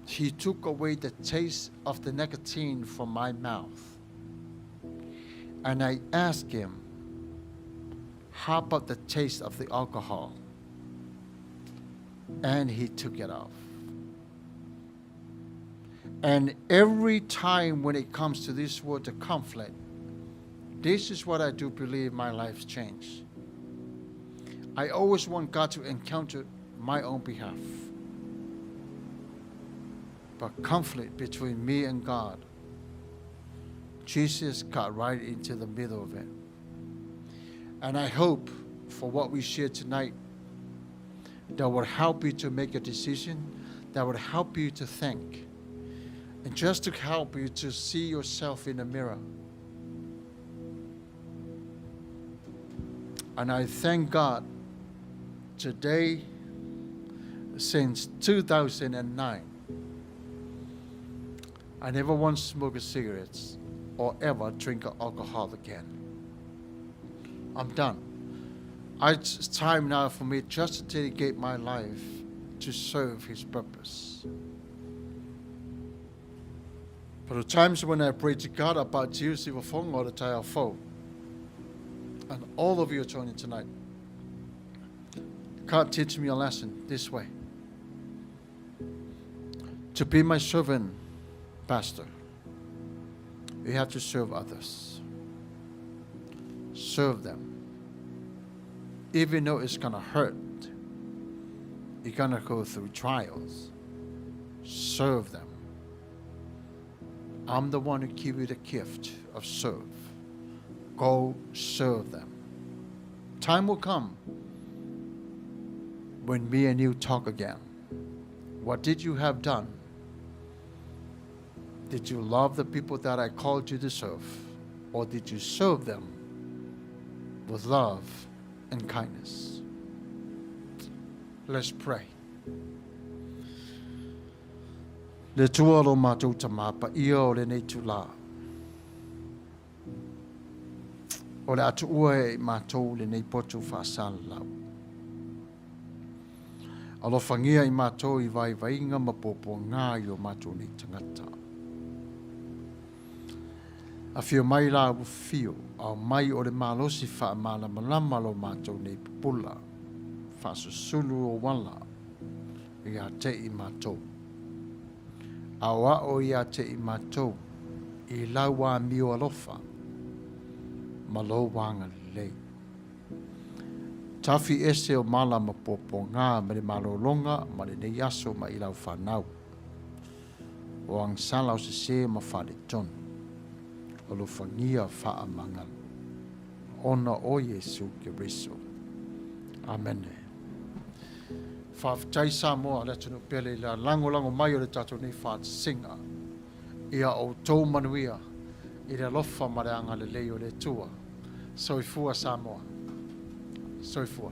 Speaker 1: he took away the taste of the nicotine from my mouth. And I asked him, how about the taste of the alcohol? And he took it off. And every time when it comes to this word, the conflict, this is what I do believe my life's changed. I always want God to encounter my own behalf. But conflict between me and God, Jesus got right into the middle of it. And I hope for what we share tonight, that will help you to make a decision, that will help you to think, and just to help you to see yourself in the mirror. And I thank God today, since 2009, I never once smoked cigarettes or ever drink alcohol again. I'm done. It's time now for me just to dedicate my life to serve His purpose. For the times when I pray to God about you, see phone all the time, phone. And all of you are joining tonight. God teach me a lesson this way. To be my servant, pastor, you have to serve others. Serve them. Even though it's going to hurt, you're going to go through trials. Serve them. I'm the one who give you the gift of serve. Go serve them. Time will come when me and you talk again. What did you have done? Did you love the people that I called you to serve? Or did you serve them with love and kindness? Let's pray. Le tua lo mātou tamapa ia o le nei tula. O le atu ua e mātou le nei potu whaasala lau. Alofangia i mātou i vai vainga mapopo ngā i o mātou nei tangata. A fio mai la u fio, au mai o le malosi wha amala malama lo mātou nei pupula. Whasusulu o wala i a te i mātou. Awa o i a te i mātou i laua mio alofa. Malo wanga lei. Tafi ese o mala mapopo ngā mele malolonga male nei aso ma i lau whanau. O ang salau se se ma whare tonu. O lo whangia wha mangal. Ona o Yesu Kiriso. Amen. Whawhtai Samoa le tunu pele la lango mai o le tatou nei whaat singa. Ia o tau Manuia. I le lofa mareanga le lei o le tua. Soifua Samoa. Soifua.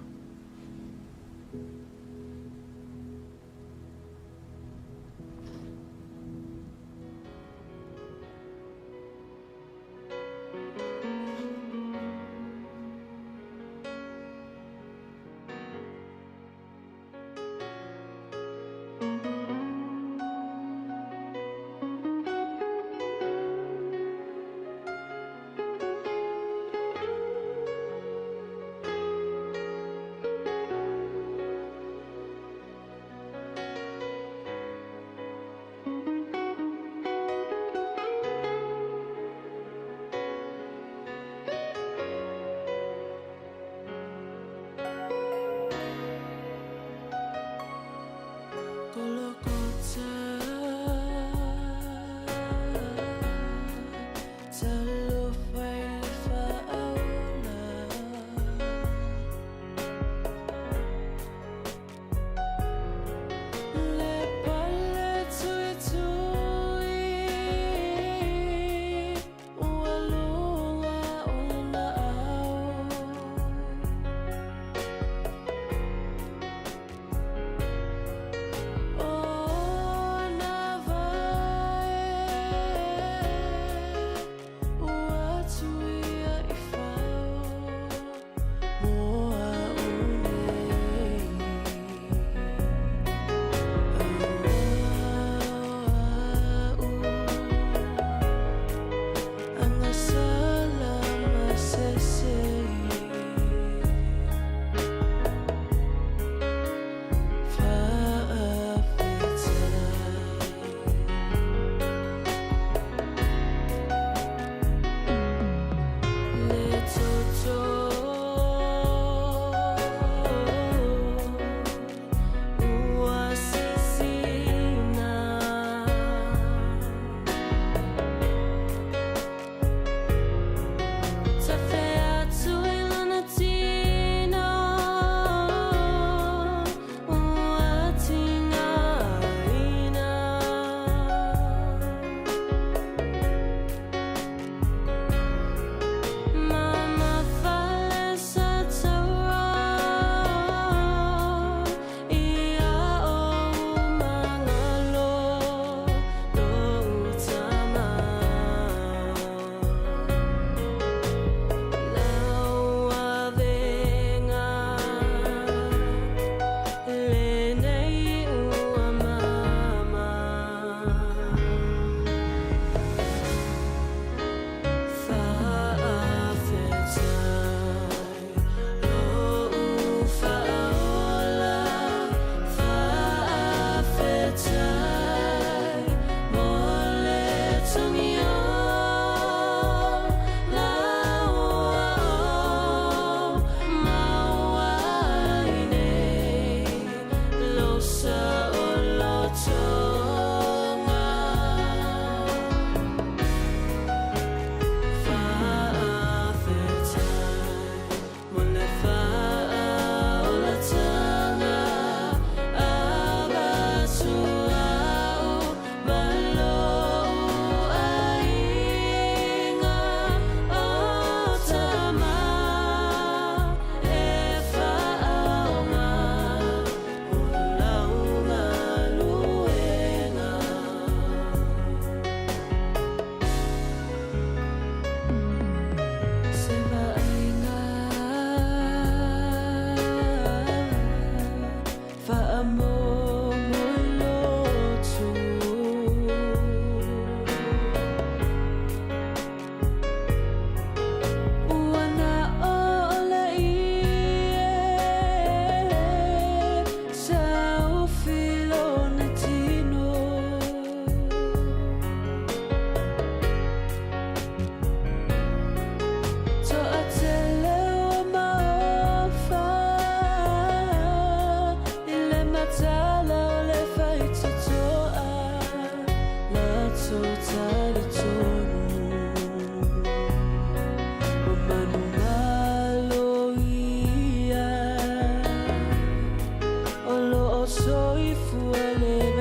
Speaker 3: Soy fuele